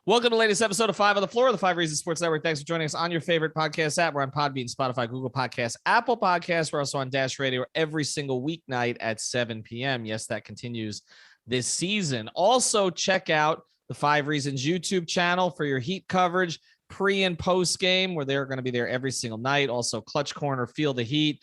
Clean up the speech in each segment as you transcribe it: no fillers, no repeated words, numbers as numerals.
Welcome to the latest episode of Five on the Floor of the Five Reasons Sports Network. Thanks for joining us on your favorite podcast app. We're on Podbean, Spotify, Google Podcasts, Apple Podcasts. We're also on Dash Radio every single weeknight at 7 p.m. Yes, that continues this season. Also, check out the Five Reasons YouTube channel for your Heat coverage, pre and post game, where they're going to be there every single night. Also, Clutch Corner, Feel the Heat.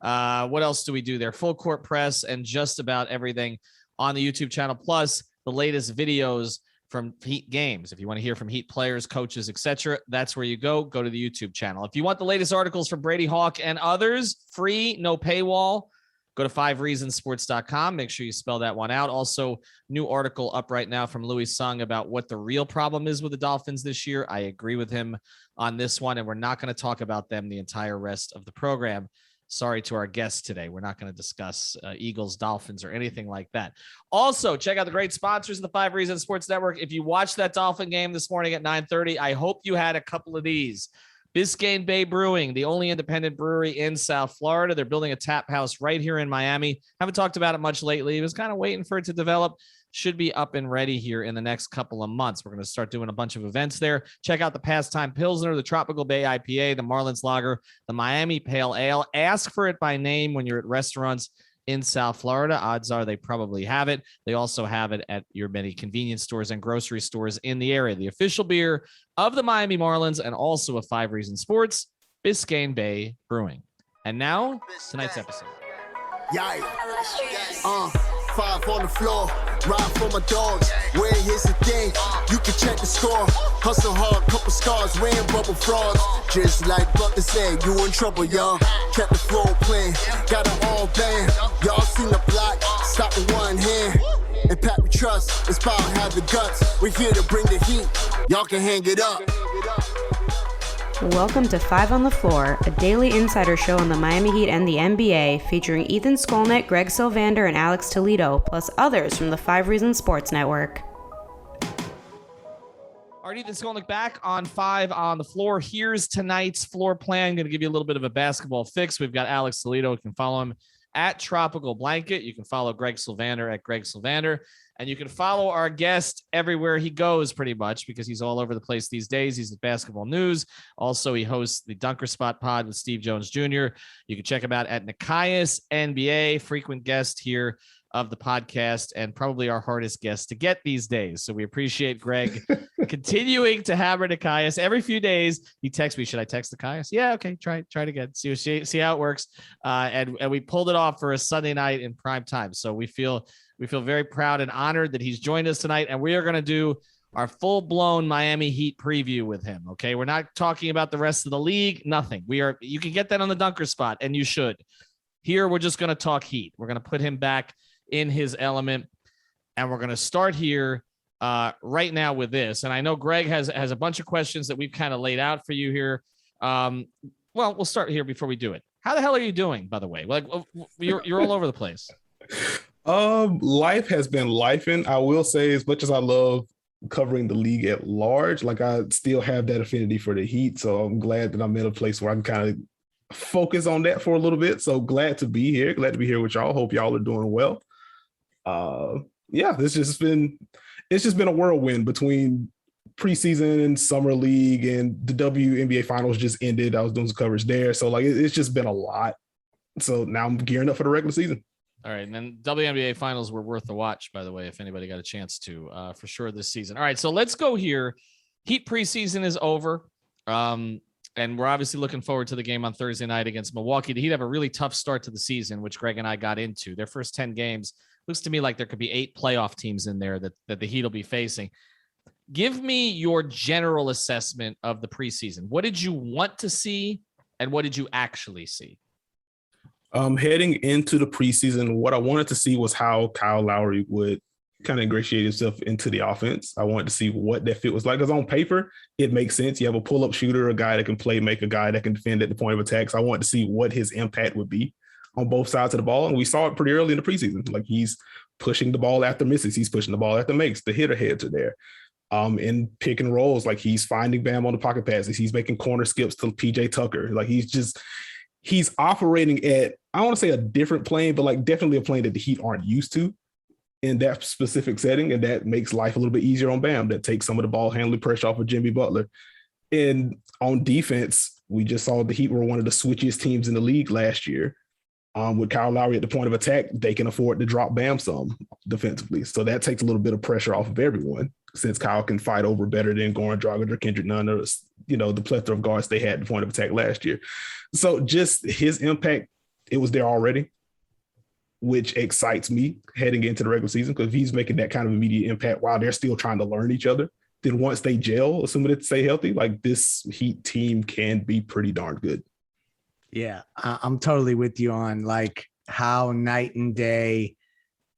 What else do we do there? Full Court Press and just about everything on the YouTube channel, plus the latest videos from Heat games. If you want to hear from Heat players, coaches, etc., that's where you go. Go to the YouTube channel. If you want the latest articles from Brady Hawk and others, free, no paywall, go to fivereasonsports.com. Make sure you spell that one out. Also, new article up right now from Louis Sung about what the real problem is with the Dolphins this year. I agree with him on this one, and we're not going to talk about them the entire rest of the program. Sorry to our guests today. We're not going to discuss Eagles, Dolphins, or anything like that. Also, check out the great sponsors of the Five Reasons Sports Network. If you watched that Dolphin game this morning at 9:30, I hope you had a couple of these. Biscayne Bay Brewing, the only independent brewery in South Florida. They're building a tap house right here in Miami. Haven't talked about it much lately. I was kind of waiting for it to develop. Should be up and ready here in the next couple of months. We're going to start doing a bunch of events there. Check out the Pastime Pilsner, the Tropical Bay IPA, the Marlins Lager, the Miami Pale Ale. Ask for it by name when you're at restaurants in South Florida. Odds are they probably have it. They also have it at your many convenience stores and grocery stores in the area. The official beer of the Miami Marlins and also of Five Reasons Sports, Biscayne Bay Brewing. And now, tonight's episode. Five on the floor, ride for my dogs. Where here's the thing, you can check the score. Hustle hard, couple scars, wearing bubble frogs. Just like Buck said, you in trouble, y'all. Kept the floor playing, got it all banned. Y'all seen the block, stop with one hand. And Pat we trust, it's power, have the guts. We're here to bring the heat, y'all can hang it up. Welcome to Five on the Floor, a daily insider show on the Miami Heat and the NBA, featuring Ethan Skolnick, Greg Sylvander, and Alex Toledo, plus others from the Five Reasons Sports Network. All right, Ethan Skolnick back on Five on the Floor. Here's tonight's floor plan. I'm going to give you a little bit of a basketball fix. We've got Alex Toledo. You can follow him at Tropical Blanket. You can follow Greg Sylvander at Greg Sylvander. And you can follow our guest everywhere he goes, pretty much, because he's all over the place these days. He's at Basketball News. Also, he hosts the Dunker Spot Pod with Steve Jones Jr. You can check him out at Nekias NBA, frequent guest here of the podcast, and probably our hardest guest to get these days. So we appreciate Greg continuing to hammer Nekias. Every few days, he texts me, should I text Nekias? Yeah, okay, try it again. See how it works. And we pulled it off for a Sunday night in prime time. So we feel very proud and honored that he's joined us tonight, and we are going to do our full-blown Miami Heat preview with him, okay? We're not talking about the rest of the league, nothing. You can get that on the Dunker Spot, and you should. Here, we're just going to talk Heat. We're going to put him back in his element, and we're going to start here right now with this. And I know Greg has a bunch of questions that we've kind of laid out for you here. Well, we'll start here before we do it. How the hell are you doing, by the way? Like, you're all over the place. Life has been lifing. I will say, as much as I love covering the league at large, like I still have that affinity for the Heat. So I'm glad that I'm in a place where I can kind of focus on that for a little bit. So glad to be here. Glad to be here with y'all. Hope y'all are doing well. It's just been a whirlwind between preseason and summer league, and the WNBA finals just ended. I was doing some coverage there. So like, it's just been a lot. So now I'm gearing up for the regular season. All right, and then WNBA finals were worth the watch, by the way, if anybody got a chance to, for sure this season. All right, so let's go here. Heat preseason is over, and we're obviously looking forward to the game on Thursday night against Milwaukee. The Heat have a really tough start to the season, which Greg and I got into. Their first 10 games, looks to me like there could be 8 playoff teams in there that the Heat will be facing. Give me your general assessment of the preseason. What did you want to see, and what did you actually see? Heading into the preseason, what I wanted to see was how Kyle Lowry would kind of ingratiate himself into the offense. I wanted to see what that fit was like, because on paper, it makes sense. You have a pull-up shooter, a guy that can play, make a guy that can defend at the point of attack. So I wanted to see what his impact would be on both sides of the ball. And we saw it pretty early in the preseason. Like, he's pushing the ball after misses. He's pushing the ball after makes. The hitter heads are there. In pick and rolls, like, he's finding Bam on the pocket passes. He's making corner skips to PJ Tucker. Like, he's operating at, I don't want to say a different plane, but like definitely a plane that the Heat aren't used to. in that specific setting, and that makes life a little bit easier on Bam. That takes some of the ball handling pressure off of Jimmy Butler. And on defense, we just saw the Heat were one of the switchiest teams in the league last year. With Kyle Lowry at the point of attack, they can afford to drop Bam some defensively. So that takes a little bit of pressure off of everyone, since Kyle can fight over better than Goran Dragic or Kendrick Nunn, or, the plethora of guards they had at the point of attack last year. So just his impact, it was there already, which excites me heading into the regular season, because if he's making that kind of immediate impact while they're still trying to learn each other, then once they gel, assuming they stay healthy, like, this Heat team can be pretty darn good. Yeah, I'm totally with you on like how night and day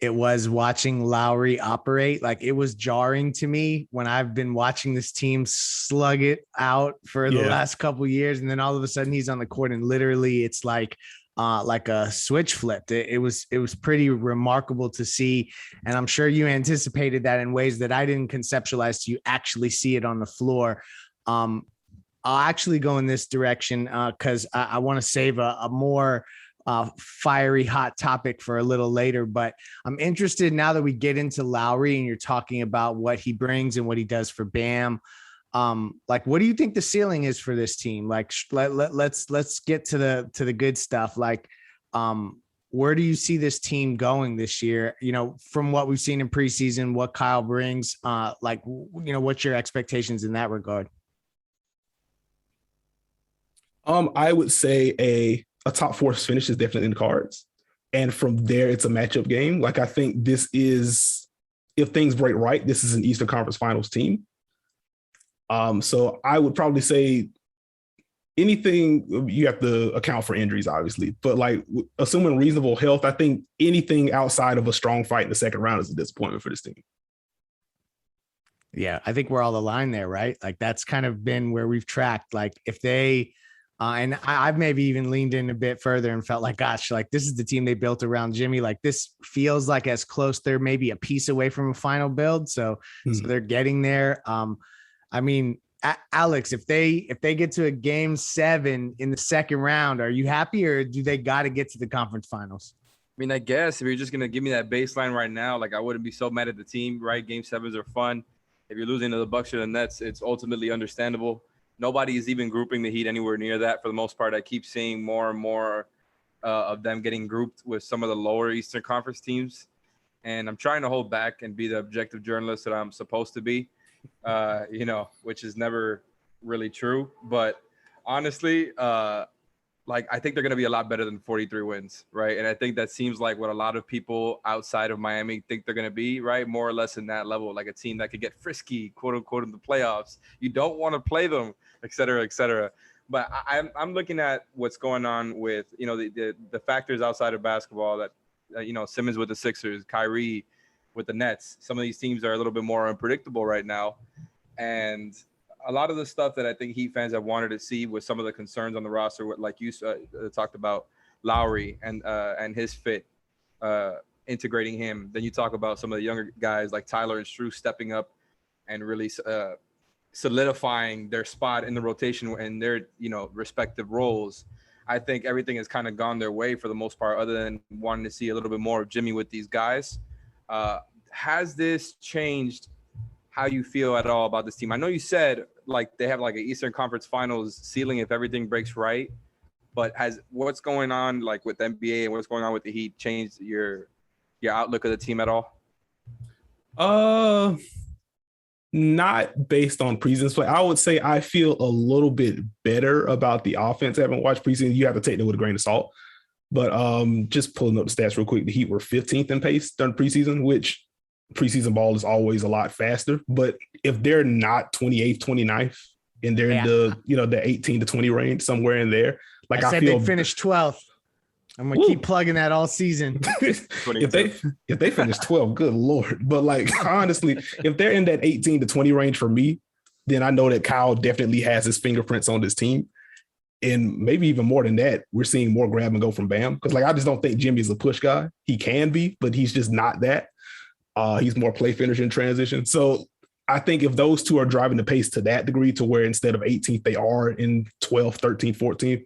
it was watching Lowry operate. Like, it was jarring to me when I've been watching this team slug it out for the last couple of years, and then all of a sudden he's on the court and literally it's like a switch flipped. It was pretty remarkable to see, and I'm sure you anticipated that in ways that I didn't conceptualize till you actually see it on the floor. I'll actually go in this direction because I want to save a more fiery hot topic for a little later, but I'm interested now that we get into Lowry and you're talking about what he brings and what he does for Bam. Like, what do you think the ceiling is for this team? Like, let's get to the good stuff. Like, where do you see this team going this year? From what we've seen in preseason, what Kyle brings, what's your expectations in that regard? I would say a top four finish is definitely in the cards. And from there, it's a matchup game. Like, I think this is, if things break right, this is an Eastern Conference Finals team. So I would probably say anything, you have to account for injuries, obviously, but like, assuming reasonable health, I think anything outside of a strong fight in the second round is a disappointment for this team. Yeah, I think we're all aligned there, right? Like, that's kind of been where we've tracked. Like, if they, and I've maybe even leaned in a bit further and felt like, gosh, like, this is the team they built around Jimmy. Like, this feels like as close, they're maybe a piece away from a final build. So they're getting there. I mean, Alex, if they get to a game 7 in the second round, are you happy, or do they got to get to the conference finals? I mean, I guess if you're just going to give me that baseline right now, like, I wouldn't be so mad at the team, right? Game 7s are fun. If you're losing to the Bucks or the Nets, it's ultimately understandable. Nobody is even grouping the Heat anywhere near that for the most part. I keep seeing more and more of them getting grouped with some of the lower Eastern Conference teams. And I'm trying to hold back and be the objective journalist that I'm supposed to be, which is never really true. But honestly, I think they're going to be a lot better than 43 wins, right? And I think that seems like what a lot of people outside of Miami think they're going to be, right? More or less in that level, like a team that could get frisky, quote unquote, in the playoffs. You don't want to play them, et cetera, et cetera. But I'm looking at what's going on with, the factors outside of basketball that, Simmons with the Sixers, Kyrie with the Nets. Some of these teams are a little bit more unpredictable right now. And a lot of the stuff that I think Heat fans have wanted to see with some of the concerns on the roster, like you talked about Lowry and his fit, integrating him. Then you talk about some of the younger guys like Tyler and Strus stepping up and really solidifying their spot in the rotation and their, respective roles. I think everything has kind of gone their way for the most part, other than wanting to see a little bit more of Jimmy with these guys. Has this changed how you feel at all about this team? I know you said like they have like an Eastern Conference Finals ceiling if everything breaks right, but has what's going on like with the NBA and what's going on with the Heat changed your outlook of the team at all? Not based on preseason play. I would say I feel a little bit better about the offense. I haven't watched preseason. You have to take that with a grain of salt. But just pulling up the stats real quick, the Heat were 15th in pace during preseason, which preseason ball is always a lot faster. But if they're not 28th, 29th, and they're in the 18 to 20 range, somewhere in there, like I feel they finished 12th. I'm gonna keep plugging that all season. if they finish 12, good Lord. But like honestly, if they're in that 18 to 20 range for me, then I know that Kyle definitely has his fingerprints on this team. And maybe even more than that, we're seeing more grab and go from Bam. Because like I just don't think Jimmy's a push guy. He can be, but he's just not that. He's more play finisher in transition. So I think if those two are driving the pace to that degree, to where instead of 18th, they are in 12th, 13th, 14th,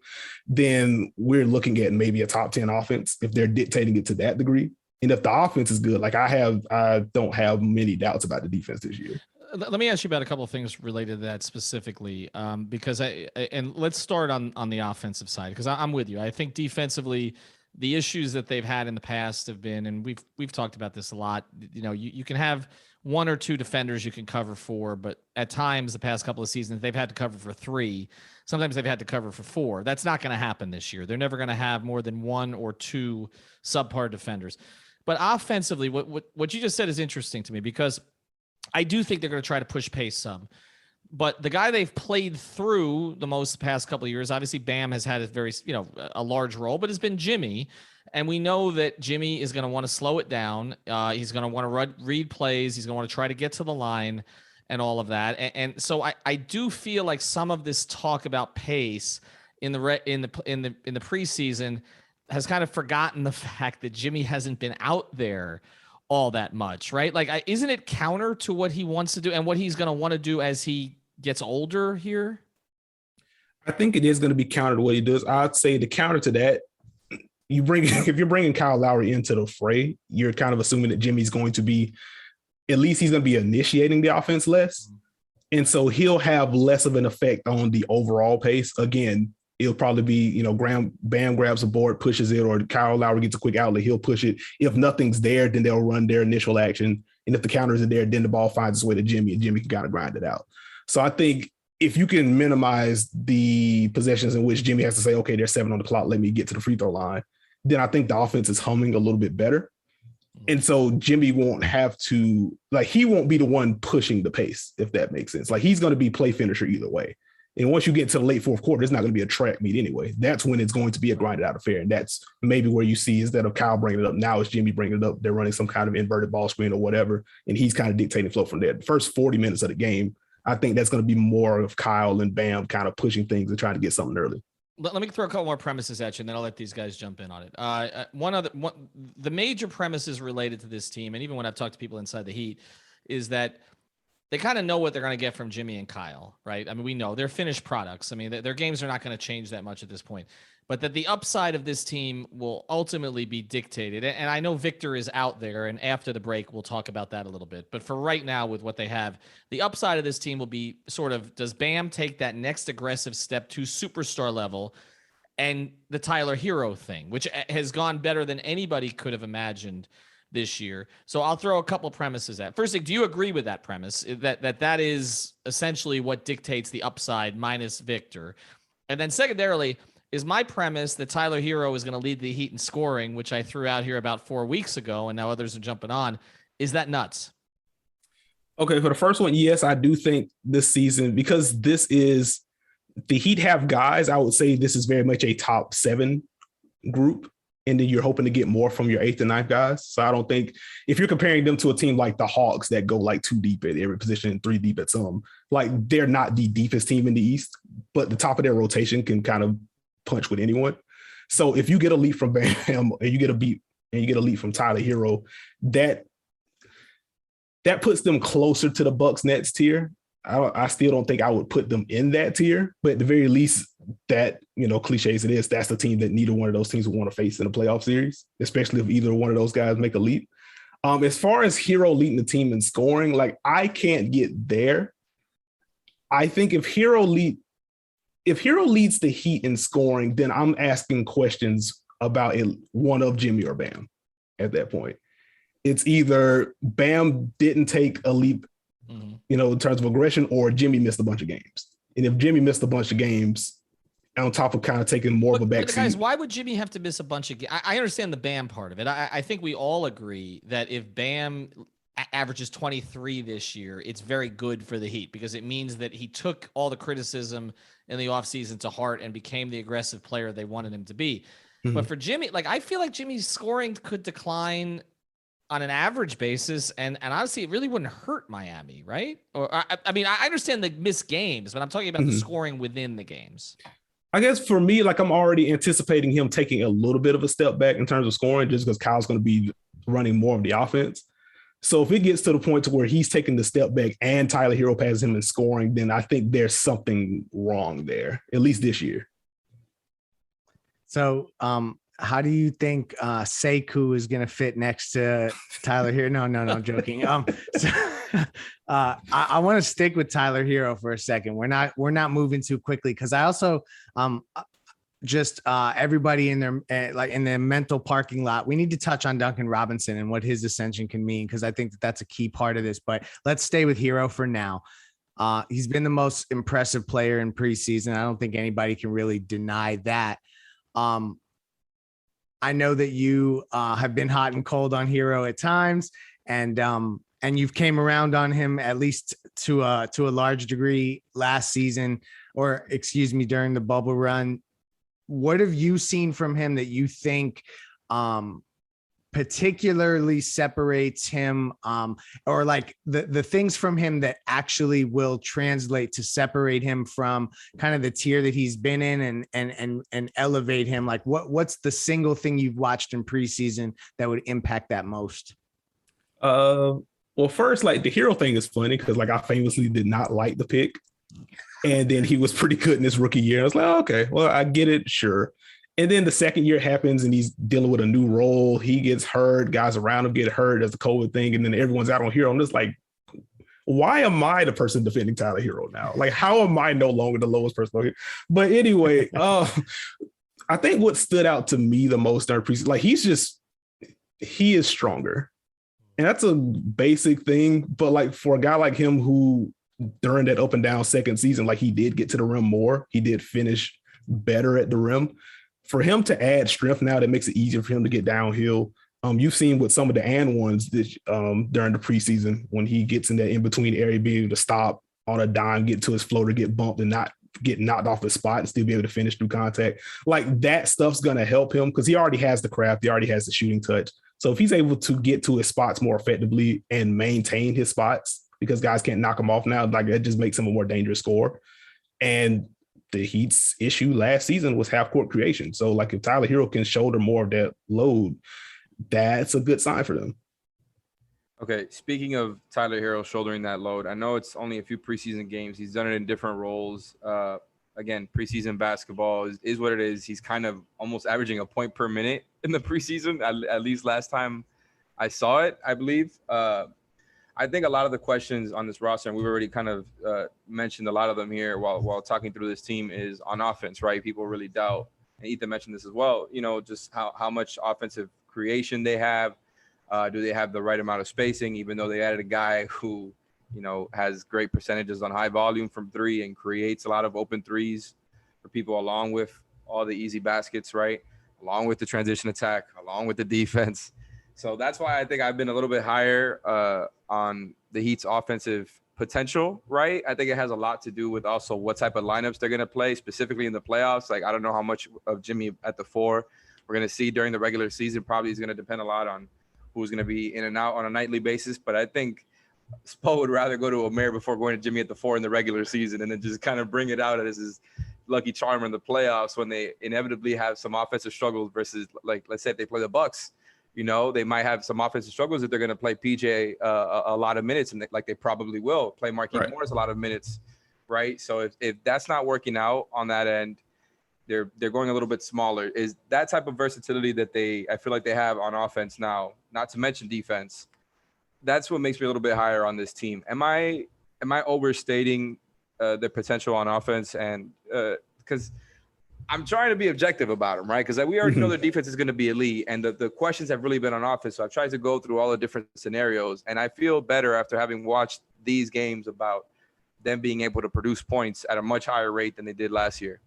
then we're looking at maybe a top 10 offense if they're dictating it to that degree. And if the offense is good, like I don't have many doubts about the defense this year. Let me ask you about a couple of things related to that specifically, because and let's start on the offensive side, because I'm with you. I think defensively, the issues that they've had in the past have been, and we've talked about this a lot. You know, you can have one or two defenders you can cover for, but at times the past couple of seasons they've had to cover for three. Sometimes they've had to cover for four. That's not going to happen this year. They're never going to have more than one or two subpar defenders. But offensively, what you just said is interesting to me, because I do think they're going to try to push pace some. But the guy they've played through the most the past couple of years, obviously Bam has had a very, a large role, but it's been Jimmy. And we know that Jimmy is going to want to slow it down. He's going to want to read plays. He's going to want to try to get to the line and all of that. And so I do feel like some of this talk about pace in the preseason has kind of forgotten the fact that Jimmy hasn't been out there all that much, right? Like, isn't it counter to what he wants to do and what he's going to want to do as he gets older here? I think it is going to be counter to what he does. I'd say the counter to that, if you're bringing Kyle Lowry into the fray, you're kind of assuming that Jimmy's going to be, at least he's going to be initiating the offense less. And so he'll have less of an effect on the overall pace. Again, it'll probably be, Bam grabs a board, pushes it, or Kyle Lowry gets a quick outlet, he'll push it. If nothing's there, then they'll run their initial action. And if the counter isn't there, then the ball finds its way to Jimmy, and Jimmy can kind of grind it out. So I think if you can minimize the possessions in which Jimmy has to say, okay, there's 7 on the clock, let me get to the free throw line, then I think the offense is humming a little bit better. And so Jimmy won't have to, he won't be the one pushing the pace, if that makes sense. Like, he's going to be play finisher either way. And once you get to the late fourth quarter, it's not going to be a track meet anyway. That's when it's going to be a grinded out affair. And that's maybe where you see, instead of Kyle bringing it up, now it's Jimmy bringing it up. They're running some kind of inverted ball screen or whatever, and he's kind of dictating flow from there. The first 40 minutes of the game, I think that's going to be more of Kyle and Bam kind of pushing things and trying to get something early. Let me throw a couple more premises at you, and then I'll let these guys jump in on it. The major premises related to this team, and even when I've talked to people inside the Heat, is that they kind of know what they're going to get from Jimmy and Kyle, right? I mean, we know they're finished products. I mean, their games are not going to change that much at this point, but that the upside of this team will ultimately be dictated. And I know Victor is out there, and after the break, we'll talk about that a little bit. But for right now, with what they have, the upside of this team will be sort of, does Bam take that next aggressive step to superstar level? And the Tyler Hero thing, which has gone better than anybody could have imagined this year. So I'll throw a couple premises at. First thing, do you agree with that premise, that is essentially what dictates the upside minus Victor? And then secondarily, is my premise that Tyler Hero is going to lead the Heat in scoring, which I threw out here about 4 weeks ago, and now others are jumping on. Is that nuts? Okay, for the first one, yes, I do think this season, because this is the Heat have guys, I would say this is very much a top 7 group. And then you're hoping to get more from your 8th and 9th guys. So I don't think, if you're comparing them to a team like the Hawks that go 2 deep at every position and 3 deep at some, they're not the deepest team in the East, but the top of their rotation can kind of punch with anyone. So if you get a lead from Bam and you get a lead from Tyler Hero, that puts them closer to the Bucks Nets tier. I still don't think I would put them in that tier, but at the very least, that, cliche as it is, that's the team that neither one of those teams would want to face in a playoff series, especially if either one of those guys make a leap. As far as Hero leading the team in scoring, I can't get there. I think if Hero leads the Heat in scoring, then I'm asking questions about one of Jimmy or Bam at that point. It's either Bam didn't take a leap, in terms of aggression, or Jimmy missed a bunch of games. And if Jimmy missed a bunch of games, on top of kind of taking more of a backseat. Guys, why would Jimmy have to miss a bunch of games? I understand the Bam part of it. I think we all agree that if Bam averages 23 this year, it's very good for the Heat, because it means that he took all the criticism in the offseason to heart and became the aggressive player they wanted him to be. Mm-hmm. But for Jimmy, I feel like Jimmy's scoring could decline on an average basis, and honestly, it really wouldn't hurt Miami, right? Or I mean, I understand the missed games, but I'm talking about the scoring within the games. I guess for me, I'm already anticipating him taking a little bit of a step back in terms of scoring, just because Kyle's going to be running more of the offense. So if it gets to the point to where he's taking the step back and Tyler Hero passes him in scoring, then I think there's something wrong there, at least this year. So how do you think Sekou is going to fit next to Tyler Hero? No, I'm joking. So, I want to stick with Tyler Hero for a second. We're not moving too quickly because I also just everybody in their like in the mental parking lot. We need to touch on Duncan Robinson and what his ascension can mean because I think that's a key part of this. But let's stay with Hero for now. He's been the most impressive player in preseason. I don't think anybody can really deny that. I know that you have been hot and cold on Hero at times, and you've came around on him at least to a large degree last season, or excuse me, during the bubble run. What have you seen from him that you think particularly separates him, or like the things from him that actually will translate to separate him from kind of the tier that he's been in and elevate him? Like what's the single thing you've watched in preseason that would impact that most? Well, first, like the Hero thing is funny because like I famously did not like the pick. And then he was pretty good in his rookie year. I was like, oh, okay, well, I get it. Sure. And then the second year happens and he's dealing with a new role. He gets hurt. Guys around him get hurt as the COVID thing. And then everyone's out on Hero. I'm just like, why am I the person defending Tyler Hero now? Like, how am I no longer the lowest person here? But anyway, I think what stood out to me the most during preseason, like he is stronger. And that's a basic thing. But like for a guy like him who during that up and down second season, like he did get to the rim more. He did finish better at the rim. For him to add strength now, that makes it easier for him to get downhill. You've seen with some of the and ones that, during the preseason when he gets in that in-between area, being able to stop on a dime, get to his floater, get bumped and not get knocked off his spot and still be able to finish through contact. Like that stuff's going to help him because he already has the craft. He already has the shooting touch. So if he's able to get to his spots more effectively and maintain his spots, because guys can't knock him off now, like that just makes him a more dangerous scorer. And the Heat's issue last season was half court creation. So like if Tyler Hero can shoulder more of that load, that's a good sign for them. Okay, speaking of Tyler Hero shouldering that load, I know it's only a few preseason games. He's done it in different roles. Again, preseason basketball is what it is. He's kind of almost averaging a point per minute in the preseason, at least last time I saw it, I believe. I think a lot of the questions on this roster, and we've already kind of mentioned a lot of them here while talking through this team, is on offense, right? People really doubt, and Ethan mentioned this as well, just how much offensive creation they have. Do they have the right amount of spacing, even though they added a guy who, has great percentages on high volume from three and creates a lot of open threes for people, along with all the easy baskets, right? Along with the transition attack, along with the defense. So that's why I think I've been a little bit higher on the Heat's offensive potential, right? I think it has a lot to do with also what type of lineups they're going to play, specifically in the playoffs. Like, I don't know how much of Jimmy at the 4 we're going to see during the regular season. Probably is going to depend a lot on who's going to be in and out on a nightly basis. But I think Spo would rather go to Omer before going to Jimmy at the 4 in the regular season and then just kind of bring it out as his lucky charm in the playoffs when they inevitably have some offensive struggles versus, like, let's say if they play the Bucks. They might have some offensive struggles if they're going to play PJ a lot of minutes, and like they probably will play Marquise Morris a lot of minutes, right? So if that's not working out on that end, they're going a little bit smaller. Is that type of versatility that I feel like they have on offense now, not to mention defense. That's what makes me a little bit higher on this team. Am I overstating their potential on offense? And because I'm trying to be objective about them, right? Because we already know their defense is going to be elite, and the questions have really been on offense. So I've tried to go through all the different scenarios, and I feel better after having watched these games about them being able to produce points at a much higher rate than they did last year.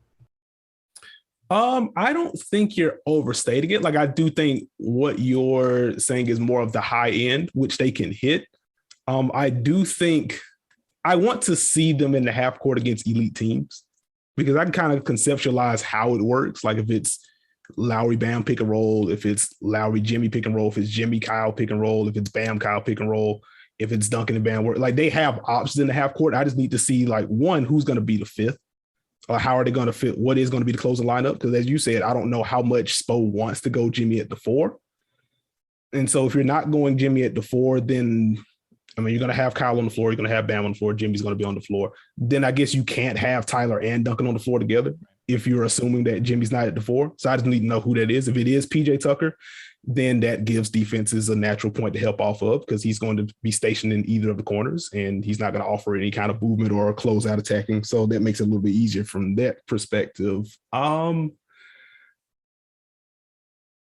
I don't think you're overstating it. Like, I do think what you're saying is more of the high end, which they can hit. I do think I want to see them in the half court against elite teams, because I can kind of conceptualize how it works. Like if it's Lowry Bam pick and roll, if it's Lowry Jimmy pick and roll, if it's Jimmy Kyle pick and roll, if it's Bam Kyle pick and roll, if it's Duncan and Bam work, like they have options in the half court. I just need to see, like, one, who's going to be the fifth, or how are they going to fit? What is going to be the closing lineup? Because as you said, I don't know how much Spo wants to go Jimmy at the 4. And so if you're not going Jimmy at the 4, then you're going to have Kyle on the floor. You're going to have Bam on the floor. Jimmy's going to be on the floor. Then I guess you can't have Tyler and Duncan on the floor together. if you're assuming that Jimmy's not at the 4. So I just need to know who that is. If it is PJ Tucker, then that gives defenses a natural point to help off of because he's going to be stationed in either of the corners and he's not going to offer any kind of movement or closeout attacking. So that makes it a little bit easier from that perspective. I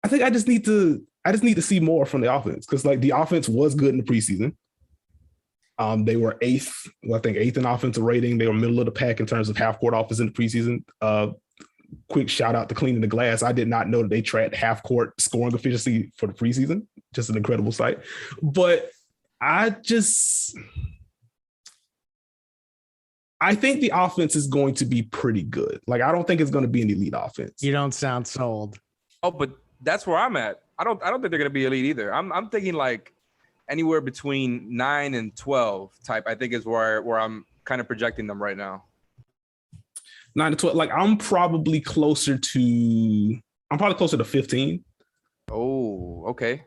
think I just need to see more from the offense because like the offense was good in the preseason. They were eighth in offensive rating. They were middle of the pack in terms of half court offense in the preseason. Quick shout out to Cleaning the Glass. I did not know that they tracked half court scoring efficiency for the preseason. Just an incredible site. But I think the offense is going to be pretty good. Like, I don't think it's going to be an elite offense. You don't sound sold. Oh, but that's where I'm at. I don't think they're going to be elite either. I'm thinking like anywhere between 9 and 12 type, I think is where I'm kind of projecting them right now. 9 to 12. Like I'm probably closer to 15. Oh, okay.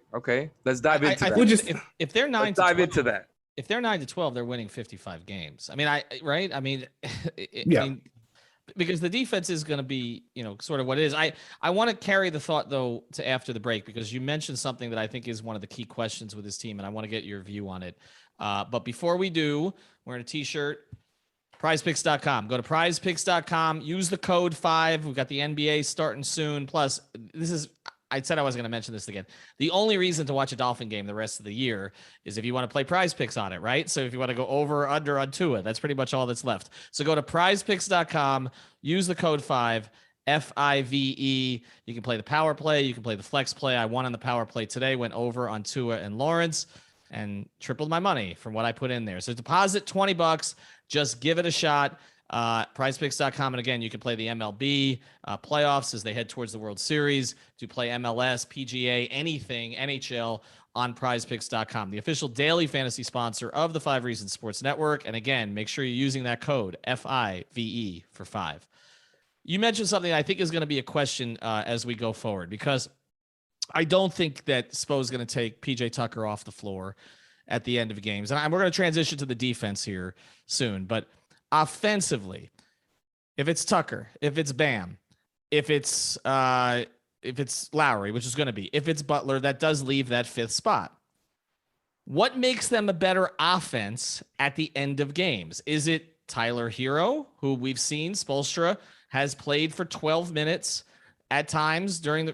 Let's dive into that. If they're 9 Let's to 12, dive into that. If they're 9 to 12, they're winning 55 games. I mean, right? I mean, yeah. I mean, because the defense is going to be, sort of what it is. I want to carry the thought though to after the break, because you mentioned something that I think is one of the key questions with this team, and I want to get your view on it. But before we do, wearing a t-shirt, prizepicks.com. Go to prizepicks.com, use the code 5. We've got the NBA starting soon. Plus, I said I wasn't going to mention this again. The only reason to watch a Dolphin game the rest of the year is if you want to play Prize Picks on it, right? So if you want to go over or under on Tua, that's pretty much all that's left. So go to prizepicks.com, use the code 5, FIVE. You can play the power play. You can play the flex play. I won on the power play today, went over on Tua and Lawrence and tripled my money from what I put in there. So deposit $20, just give it a shot. Prizepicks.com. And again, you can play the MLB playoffs as they head towards the World Series, to play MLS, PGA, anything, NHL on prizepicks.com, the official daily fantasy sponsor of the 5 Reasons Sports Network. And again, make sure you're using that code FIVE for 5. You mentioned something I think is going to be a question as we go forward, because I don't think that Spo is going to take PJ Tucker off the floor at the end of games. And we're going to transition to the defense here soon, but offensively, if it's Tucker, if it's Bam, if it's Lowry, which is going to be, if it's Butler, that does leave that 5th spot. What makes them a better offense at the end of games? Is it Tyler Hero, who we've seen Spoelstra has played for 12 minutes at times during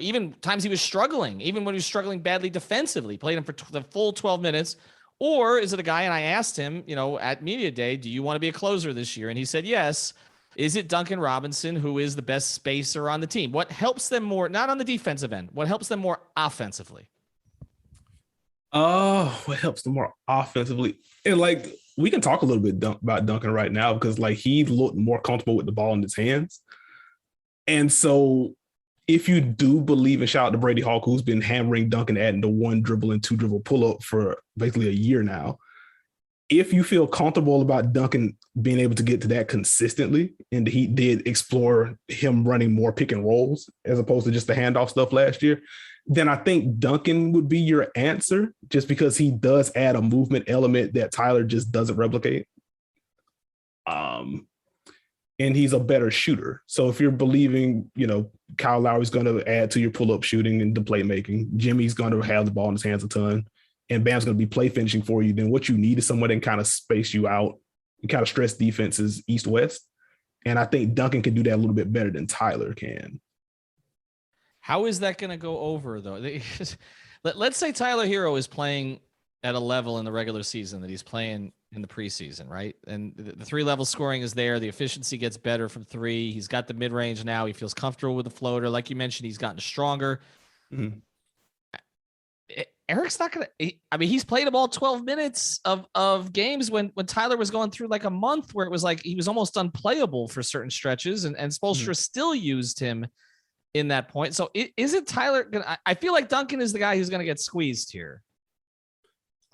even times he was struggling, even when he was struggling badly defensively, played him for the full 12 minutes. Or is it a guy, and I asked him, at Media Day, do you want to be a closer this year? And he said, yes. Is it Duncan Robinson, who is the best spacer on the team? What helps them more, not on the defensive end, what helps them more offensively? What helps them more offensively? And like, we can talk a little bit about Duncan right now, because like he looked more comfortable with the ball in his hands. And so if you do believe, and shout out to Brady Hawk, who's been hammering Duncan adding the 1 dribble and 2 dribble pull-up for basically a year now, if you feel comfortable about Duncan being able to get to that consistently, and he did explore him running more pick and rolls as opposed to just the handoff stuff last year, then I think Duncan would be your answer, just because he does add a movement element that Tyler just doesn't replicate. And he's a better shooter. So if you're believing, Kyle Lowry's going to add to your pull-up shooting and the playmaking, Jimmy's going to have the ball in his hands a ton, and Bam's going to be play finishing for you, then what you need is someone that can kind of space you out and kind of stress defenses east-west. And I think Duncan can do that a little bit better than Tyler can. How is that going to go over, though? Let's say Tyler Hero is playing at a level in the regular season that he's playing in the preseason, right? And the 3-level scoring is there. The efficiency gets better from 3. He's got the mid-range now. He feels comfortable with the floater. Like you mentioned, he's gotten stronger. Mm-hmm. Eric's not going to, he's played him all 12 minutes of games when Tyler was going through like a month where it was like he was almost unplayable for certain stretches, and Spoelstra still used him in that point. So is it Tyler? I feel like Duncan is the guy who's going to get squeezed here.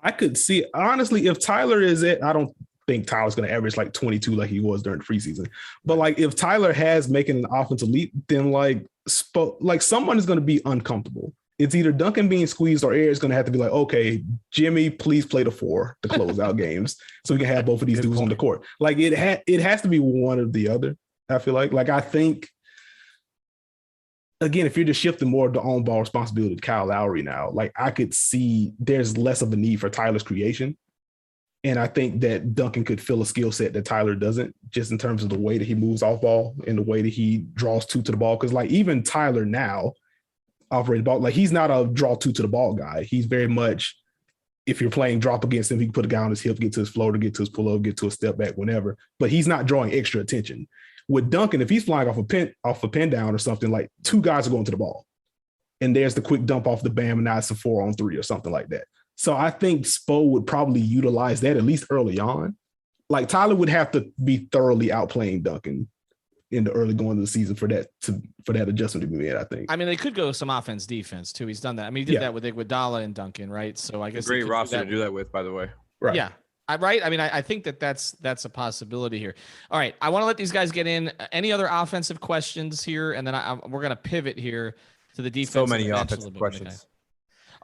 I could see, honestly, if Tyler is it, I don't think Tyler's going to average like 22 like he was during the preseason. But like if Tyler has making an offensive leap, then like someone is going to be uncomfortable. It's either Duncan being squeezed or Eric's going to have to be like, okay, Jimmy, please play the 4 to close out games so we can have both of these dudes on the court. Like it has to be one or the other. I feel like I think, again, if you're just shifting more of the on ball responsibility to Kyle Lowry now, like I could see there's less of a need for Tyler's creation. And I think that Duncan could fill a skill set that Tyler doesn't, just in terms of the way that he moves off ball and the way that he draws two to the ball. Because like even Tyler now operates ball, like he's not a draw two to the ball guy. He's very much, if you're playing drop against him, he can put a guy on his hip, get to his floater, get to his pull up, get to a step back, whenever. But he's not drawing extra attention. With Duncan, if he's flying off a pin down or something, like two guys are going to the ball. And there's the quick dump off the bam, and now it's a 4-on-3 or something like that. So I think Spo would probably utilize that at least early on. Like Tyler would have to be thoroughly outplaying Duncan in the early going of the season for that adjustment to be made, I think. I mean, they could go some offense defense too. He's done that. I mean, he did that with Iguodala and Duncan, right? So I guess great roster to do that with, by the way. Right. Yeah. Right. I mean, I think that's a possibility here. All right. I want to let these guys get in. Any other offensive questions here? And then we're going to pivot here to the defense. So many offensive questions.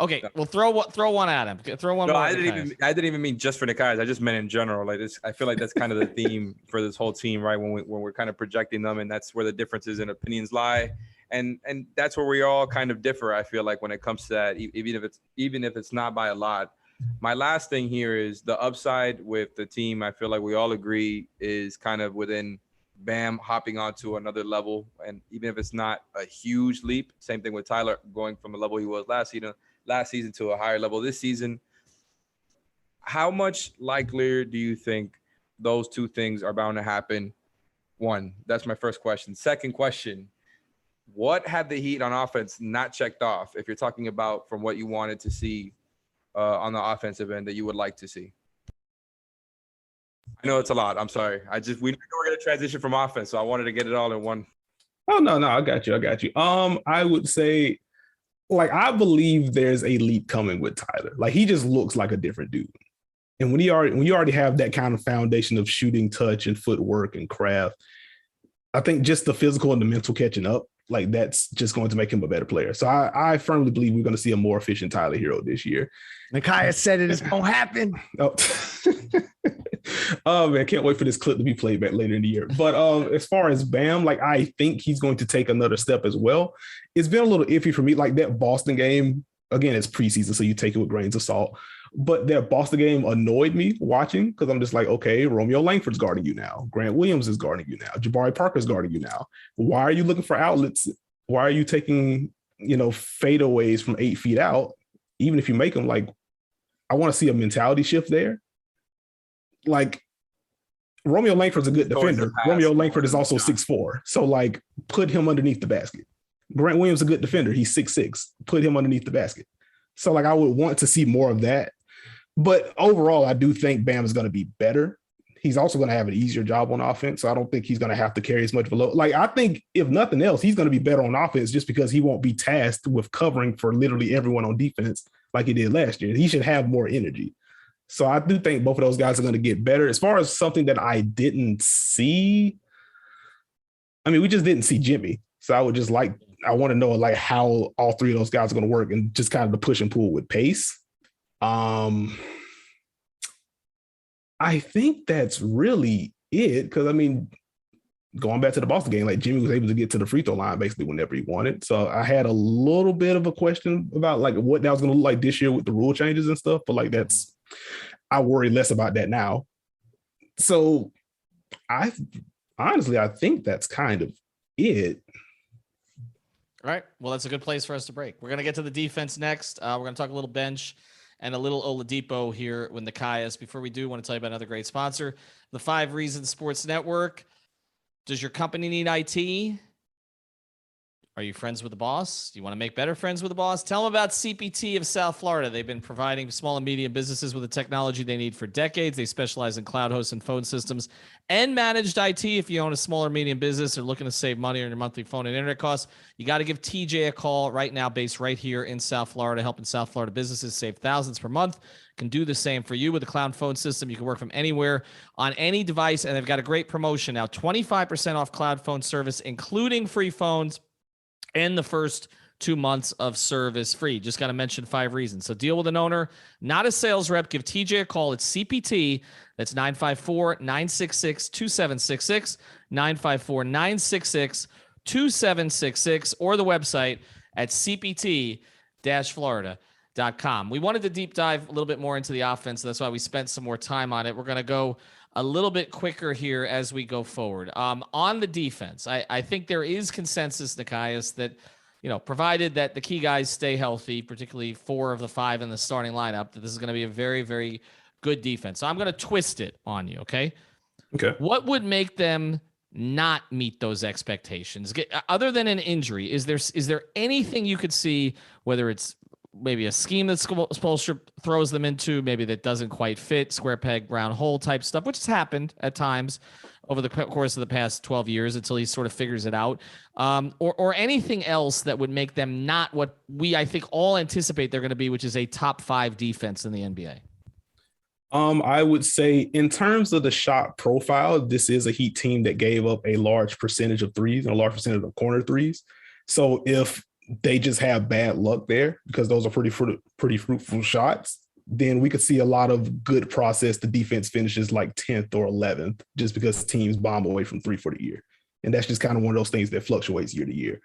Okay, well, throw one at him. Throw one. No, more I didn't even mean just for Nekias. I just meant in general. Like this, I feel like that's kind of the theme for this whole team, right? When we're kind of projecting them, and that's where the differences in opinions lie, and that's where we all kind of differ. I feel like when it comes to that, even if it's not by a lot. My last thing here is the upside with the team. I feel like we all agree is kind of within Bam hopping onto another level, and even if it's not a huge leap, same thing with Tyler going from the level he was last season to a higher level this season. How much likelier do you think those two things are bound to happen? One, that's my first question. Second question, what had the Heat on offense not checked off, if you're talking about from what you wanted to see on the offensive end that you would like to see? I know it's a lot. I'm sorry. We know we're going to transition from offense, so I wanted to get it all in one. Oh, no, I got you. I would say, like, I believe there's a leap coming with Tyler. Like, he just looks like a different dude. And when you already have that kind of foundation of shooting, touch, and footwork and craft, I think just the physical and the mental catching up, like, that's just going to make him a better player. So I firmly believe we're going to see a more efficient Tyler Hero this year. Nekias said it's going to happen. Oh. Oh, man, can't wait for this clip to be played back later in the year. But as far as Bam, like, I think he's going to take another step as well. It's been a little iffy for me. Like, that Boston game, again, it's preseason, so you take it with grains of salt. But that Boston game annoyed me watching, because I'm just like, okay, Romeo Langford's guarding you now. Grant Williams is guarding you now. Jabari Parker's guarding you now. Why are you looking for outlets? Why are you taking, fadeaways from 8 feet out? Even if you make them, like, I want to see a mentality shift there. Like, Romeo Langford's a good defender. Romeo Langford is also 6'4". So, like, put him underneath the basket. Grant Williams is a good defender. He's 6'6". Put him underneath the basket. So, like, I would want to see more of that. But overall, I do think Bam is going to be better. He's also going to have an easier job on offense. So I don't think he's going to have to carry as much of a load. Like, I think if nothing else, he's going to be better on offense just because he won't be tasked with covering for literally everyone on defense like he did last year. He should have more energy. So I do think both of those guys are going to get better. As far as something that I didn't see, I mean, we just didn't see Jimmy. So I want to know, like, how all three of those guys are going to work and just kind of the push and pull with pace. I think that's really it. Because, I mean, going back to the Boston game, like, Jimmy was able to get to the free throw line basically whenever he wanted. So I had a little bit of a question about, like, what that was going to look like this year with the rule changes and stuff. But, like, I worry less about that now. So I think that's kind of it. All right. Well, that's a good place for us to break. We're going to get to the defense next. We're going to talk a little bench and a little Oladipo here with Nekias. Before we do, I want to tell you about another great sponsor, the 5 Reasons Sports Network. Does your company need IT? Are you friends with the boss? Do you want to make better friends with the boss? Tell them about CPT of South Florida. They've been providing small and medium businesses with the technology they need for decades. They specialize in cloud hosts and phone systems and managed IT. If you own a small or medium business or looking to save money on your monthly phone and internet costs, you got to give TJ a call right now, based right here in South Florida, helping South Florida businesses save thousands per month. Can do the same for you with a cloud phone system. You can work from anywhere on any device, and they've got a great promotion now, 25% off cloud phone service, including free phones in the first 2 months of service free. Just got to mention 5 reasons. So deal with an owner, not a sales rep. Give TJ a call at CPT. That's 954-966-2766, 954-966-2766, or the website at cpt-florida.com. We wanted to deep dive a little bit more into the offense. That's why we spent some more time on it. We're going to go a little bit quicker here as we go forward. On the defense, I think there is consensus, Nekias, that, provided that the key guys stay healthy, particularly 4 of the 5 in the starting lineup, that this is going to be a very, very good defense. So I'm going to twist it on you, okay? Okay. What would make them not meet those expectations? Other than an injury, is there anything you could see, whether it's maybe a scheme that Spoelstra throws them into, maybe that doesn't quite fit, square peg, round hole type stuff, which has happened at times over the course of the past 12 years until he sort of figures it out, or anything else that would make them not what I think all anticipate they're going to be, which is a top 5 defense in the NBA? I would say in terms of the shot profile, this is a Heat team that gave up a large percentage of threes and a large percentage of corner threes. So if they just have bad luck there, because those are pretty fruitful shots, then we could see a lot of good process. The defense finishes like 10th or 11th just because teams bomb away from 3 for the year. And that's just kind of one of those things that fluctuates year to year.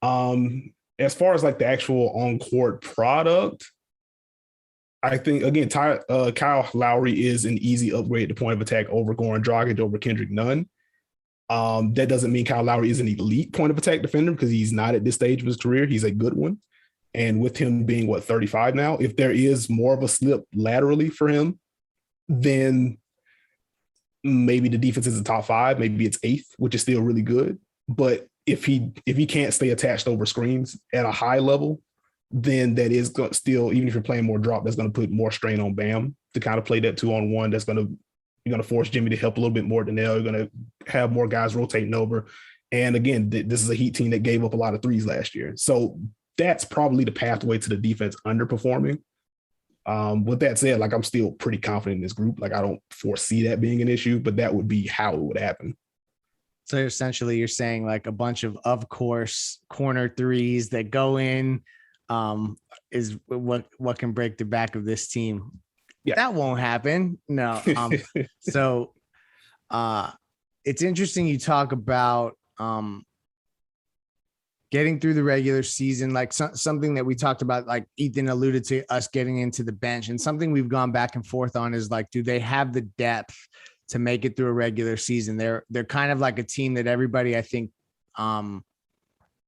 As far as like the actual on-court product, I think, again, Kyle Lowry is an easy upgrade to point of attack over Goran Dragic, over Kendrick Nunn. That doesn't mean Kyle Lowry is an elite point of attack defender, because he's not at this stage of his career. He's a good one. And with him being, 35 now, if there is more of a slip laterally for him, then maybe the defense is a top 5, maybe it's 8th, which is still really good. But if he can't stay attached over screens at a high level, then that is still, even if you're playing more drop, that's going to put more strain on Bam to kind of play that 2-on-1. You're going to force Jimmy to help a little bit more than Nell. You're going to have more guys rotating over. And again, this is a Heat team that gave up a lot of threes last year. So that's probably the pathway to the defense underperforming. With that said, I'm still pretty confident in this group. I don't foresee that being an issue, but that would be how it would happen. So essentially you're saying a bunch of course, corner threes that go in, is what can break the back of this team. Yeah. That won't happen. No. So it's interesting you talk about getting through the regular season, something that we talked about, Ethan alluded to us getting into the bench, and something we've gone back and forth on is do they have the depth to make it through a regular season? They're kind of like a team that everybody, I think,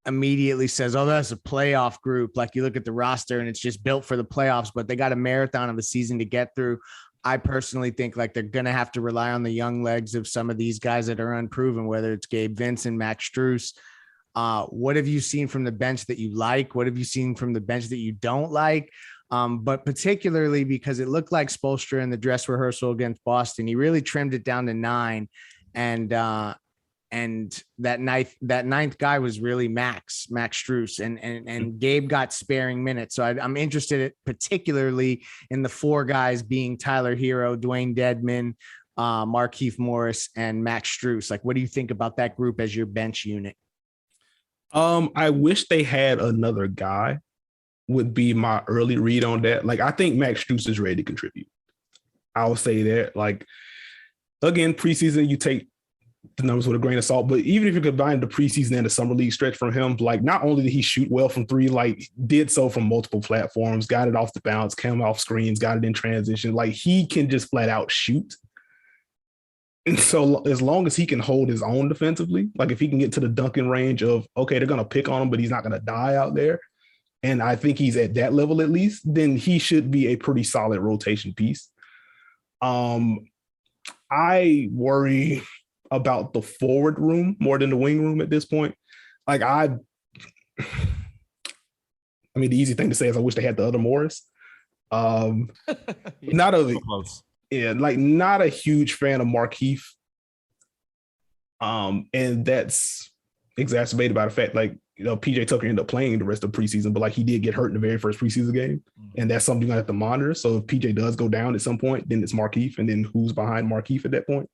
immediately says, oh, that's a playoff group. You look at the roster and it's just built for the playoffs, but they got a marathon of a season to get through. I personally think they're going to have to rely on the young legs of some of these guys that are unproven, whether it's Gabe Vincent, Max Strus. What have you seen from the bench that you like? What have you seen from the bench that you don't like? But particularly because it looked like Spoelstra in the dress rehearsal against Boston, he really trimmed it down to 9. And that ninth guy was really Max Strus, and Gabe got sparing minutes. So I'm interested particularly in the 4 guys being Tyler Hero, Dwayne Dedman, Markieff Morris, and Max Strus. What do you think about that group as your bench unit? I wish they had another guy, would be my early read on that. I think Max Strus is ready to contribute. I'll say that. Again, preseason, you take the numbers with a grain of salt, but even if you combine the preseason and the summer league stretch from him, not only did he shoot well from 3, did so from multiple platforms, got it off the bounce, came off screens, got it in transition. He can just flat out shoot. And so as long as he can hold his own defensively, if he can get to the Duncan range of, okay, they're going to pick on him, but he's not going to die out there, and I think he's at that level at least, then he should be a pretty solid rotation piece. I worry about the forward room more than the wing room at this point. The easy thing to say is I wish they had the other Morris. Not a huge fan of Markieff. And that's exacerbated by the fact PJ Tucker ended up playing the rest of the preseason, but he did get hurt in the very first preseason game. And that's something you're gonna have to monitor. So if PJ does go down at some point, then it's Markieff, and then who's behind Markieff at that point?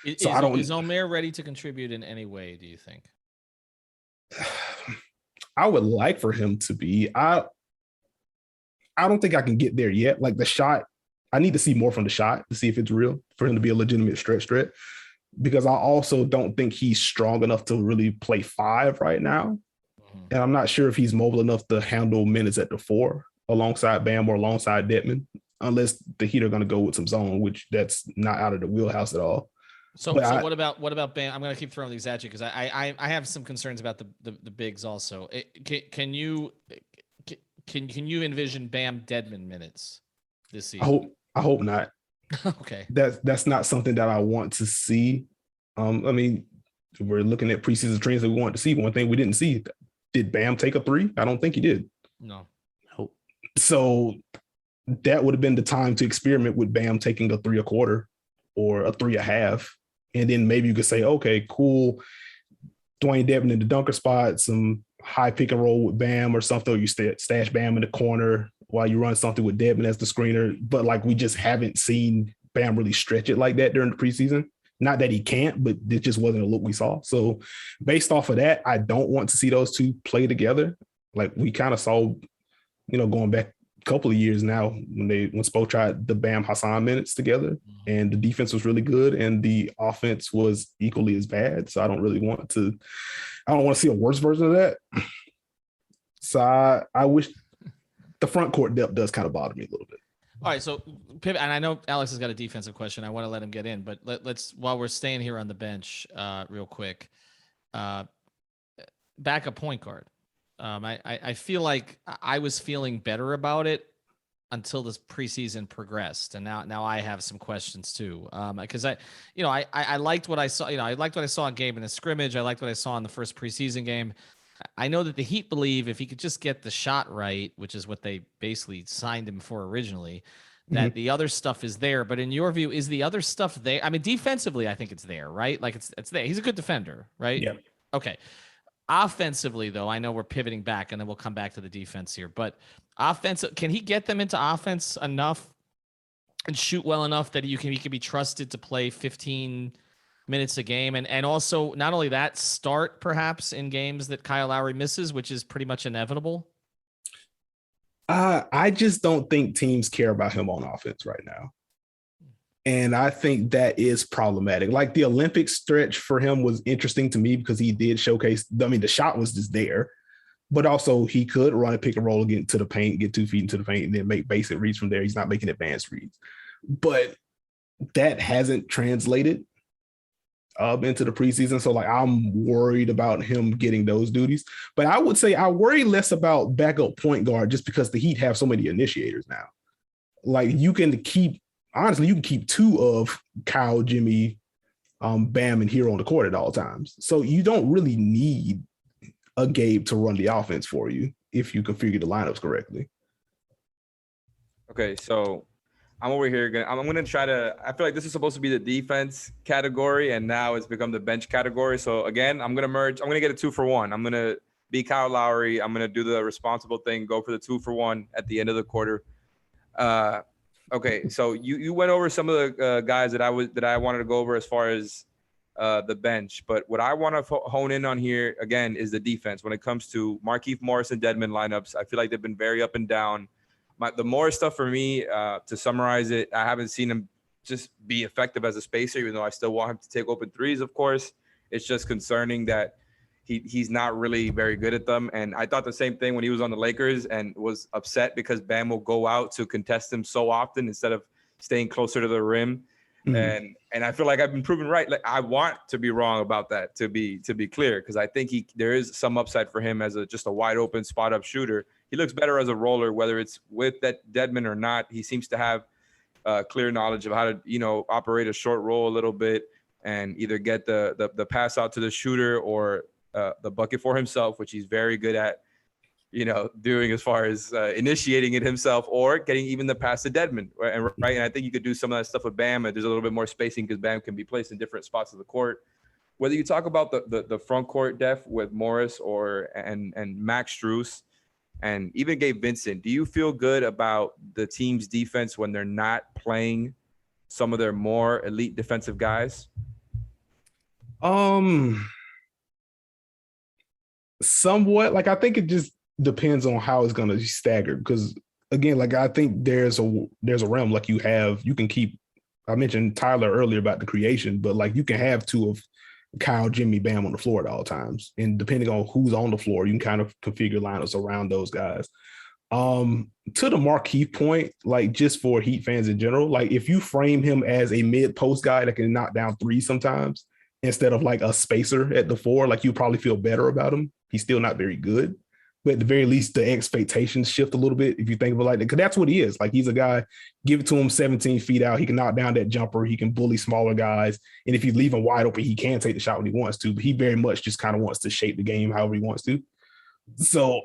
Is Omer ready to contribute in any way, do you think? I would like for him to be. I don't think I can get there yet. Like the shot, I need to see more from the shot to see if it's real for him to be a legitimate stretch threat. Because I also don't think he's strong enough to really play 5 right now. And I'm not sure if he's mobile enough to handle minutes at the 4 alongside Bam or alongside Dedmon, unless the Heat are going to go with some zone, which that's not out of the wheelhouse at all. So what about Bam? I'm going to keep throwing these at you because I have some concerns about the bigs also. Can you envision Bam Dedmon minutes this season? I hope not. Okay. That's not something that I want to see. I mean, we're looking at preseason trends that we want to see. One thing we didn't see, did Bam take a 3? I don't think he did. No. So that would have been the time to experiment with Bam taking a 3 1/4 or a 3 1/2. And then maybe you could say, okay, cool. Dwayne Dedmon in the dunker spot, some high pick and roll with Bam or something, or you stash Bam in the corner while you run something with Dedmon as the screener. But like, we just haven't seen Bam really stretch it like that during the preseason. Not that he can't, but it just wasn't a look we saw. So based off of that, I don't want to see those two play together. Like we kind of saw, going back a couple of years now when Spo tried the Bam Hassan minutes together and the defense was really good and the offense was equally as bad. So I don't want to see a worse version of that. So I wish the front court depth does kind of bother me a little bit. All right, so pivot, and I know Alex has got a defensive question. I want to let him get in, but let's while we're staying here on the bench, real quick, backup point guard. I feel like I was feeling better about it until this preseason progressed, and now I have some questions too. Because I liked what I saw. I liked what I saw in game in the scrimmage. I liked what I saw in the first preseason game. I know that the Heat believe if he could just get the shot right, which is what they basically signed him for originally, that the other stuff is there. But in your view, is the other stuff there? I mean, defensively, I think it's there, right? Like it's there. He's a good defender, right? Yeah. Okay. Offensively, though, I know we're pivoting back, and then we'll come back to the defense here. But offensive, can he get them into offense enough and shoot well enough that he can be trusted to play 15 minutes a game, and also not only that, start perhaps in games that Kyle Lowry misses, which is pretty much inevitable? I just don't think teams care about him on offense right now. And I think that is problematic. Like the Olympic stretch for him was interesting to me because he did showcase, the shot was just there, but also he could run a pick and roll, get into the paint, get 2 feet into the paint, and then make basic reads from there. He's not making advanced reads, but that hasn't translated into the preseason. So like, I'm worried about him getting those duties, but I would say I worry less about backup point guard just because the Heat have so many initiators now. Like you can keep 2 of Kyle, Jimmy, Bam, and Hero on the court at all times. So you don't really need a Gabe to run the offense for you if you configure the lineups correctly. Okay, so I'm over here. I'm going to try to – I feel like this is supposed to be the defense category, and now it's become the bench category. So, again, I'm going to merge. I'm going to get a 2-for-1. I'm going to be Kyle Lowry. I'm going to do the responsible thing, go for the 2-for-1 at the end of the quarter. Okay, so you went over some of the guys that I wanted to go over as far as the bench. But what I want to hone in on here, again, is the defense. When it comes to Markieff Morris and Dedmon lineups, I feel like they've been very up and down. The Morris stuff for me, to summarize it, I haven't seen him just be effective as a spacer, even though I still want him to take open threes, of course. It's just concerning that he's not really very good at them. And I thought the same thing when he was on the Lakers and was upset because Bam will go out to contest him so often instead of staying closer to the rim. Mm-hmm. And I feel like I've been proven right. Like I want to be wrong about that, to be clear, because I think there is some upside for him as just a wide open spot up shooter. He looks better as a roller, whether it's with that Dedmon or not. He seems to have clear knowledge of how to, operate a short roll a little bit and either get the pass out to the shooter or the bucket for himself, which he's very good at, doing as far as initiating it himself or getting even the pass to Dedmon. Right. And I think you could do some of that stuff with Bam. There's a little bit more spacing because Bam can be placed in different spots of the court. Whether you talk about the front court depth with Morris and Max Strus and even Gabe Vincent, do you feel good about the team's defense when they're not playing some of their more elite defensive guys? Somewhat. Like, I think it just depends on how it's going to be staggered. Because again, like, I think there's a realm, like you can keep, I mentioned Tyler earlier about the creation, but like you can have two of Kyle, Jimmy, Bam on the floor at all times. And depending on who's on the floor, you can kind of configure lineups around those guys. To the Markieff point, like just for Heat fans in general, like if you frame him as a mid-post guy that can knock down threes sometimes instead of like a spacer at the four, like you probably feel better about him. He's still not very good, but at the very least, the expectations shift a little bit if you think of it like that, because that's what he is. Like he's a guy, give it to him 17 feet out, he can knock down that jumper, he can bully smaller guys, and if you leave him wide open, he can take the shot when he wants to, but he very much just kind of wants to shape the game however he wants to. So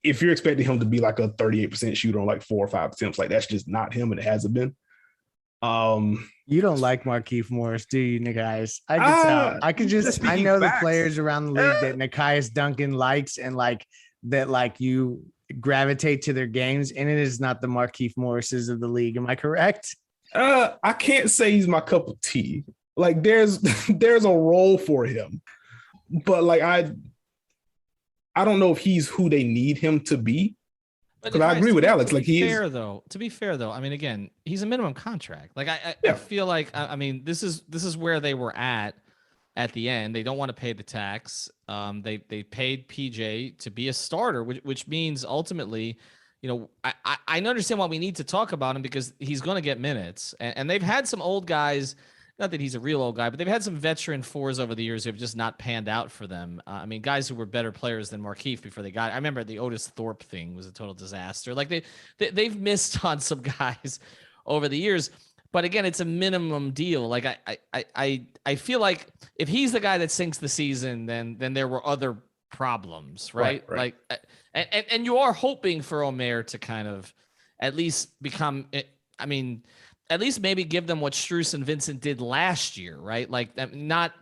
if you're expecting him to be like a 38% shooter on like 4 or 5 attempts, like that's just not him, and it hasn't been. You don't like Markieff Morris, do you, Nekias? I can tell. I know the players around the league that Nekias Duncan likes, and like that, like you gravitate to their games, and it is not the Markieff Morrises of the league. Am I correct? I can't say he's my cup of tea. Like there's a role for him, but like I don't know if he's who they need him to be. Because I agree with Alex. Like he is. To be fair, though, I mean, again, he's a minimum contract. Like I feel like I mean, this is where they were at the end. They don't want to pay the tax. They paid PJ to be a starter, which means ultimately, you know, I understand why we need to talk about him because he's going to get minutes, and they've had some old guys. Not that he's a real old guy, but they've had some veteran fours over the years who have just not panned out for them. I mean, guys who were better players than Markieff before they got. I remember the Otis Thorpe thing was a total disaster. Like they've missed on some guys over the years, but again, it's a minimum deal. Like I feel like if he's the guy that sinks the season, then there were other problems, right? Like, and you are hoping for Omer to kind of at least become. I mean, at least maybe give them what Strus and Vincent did last year, right? Like not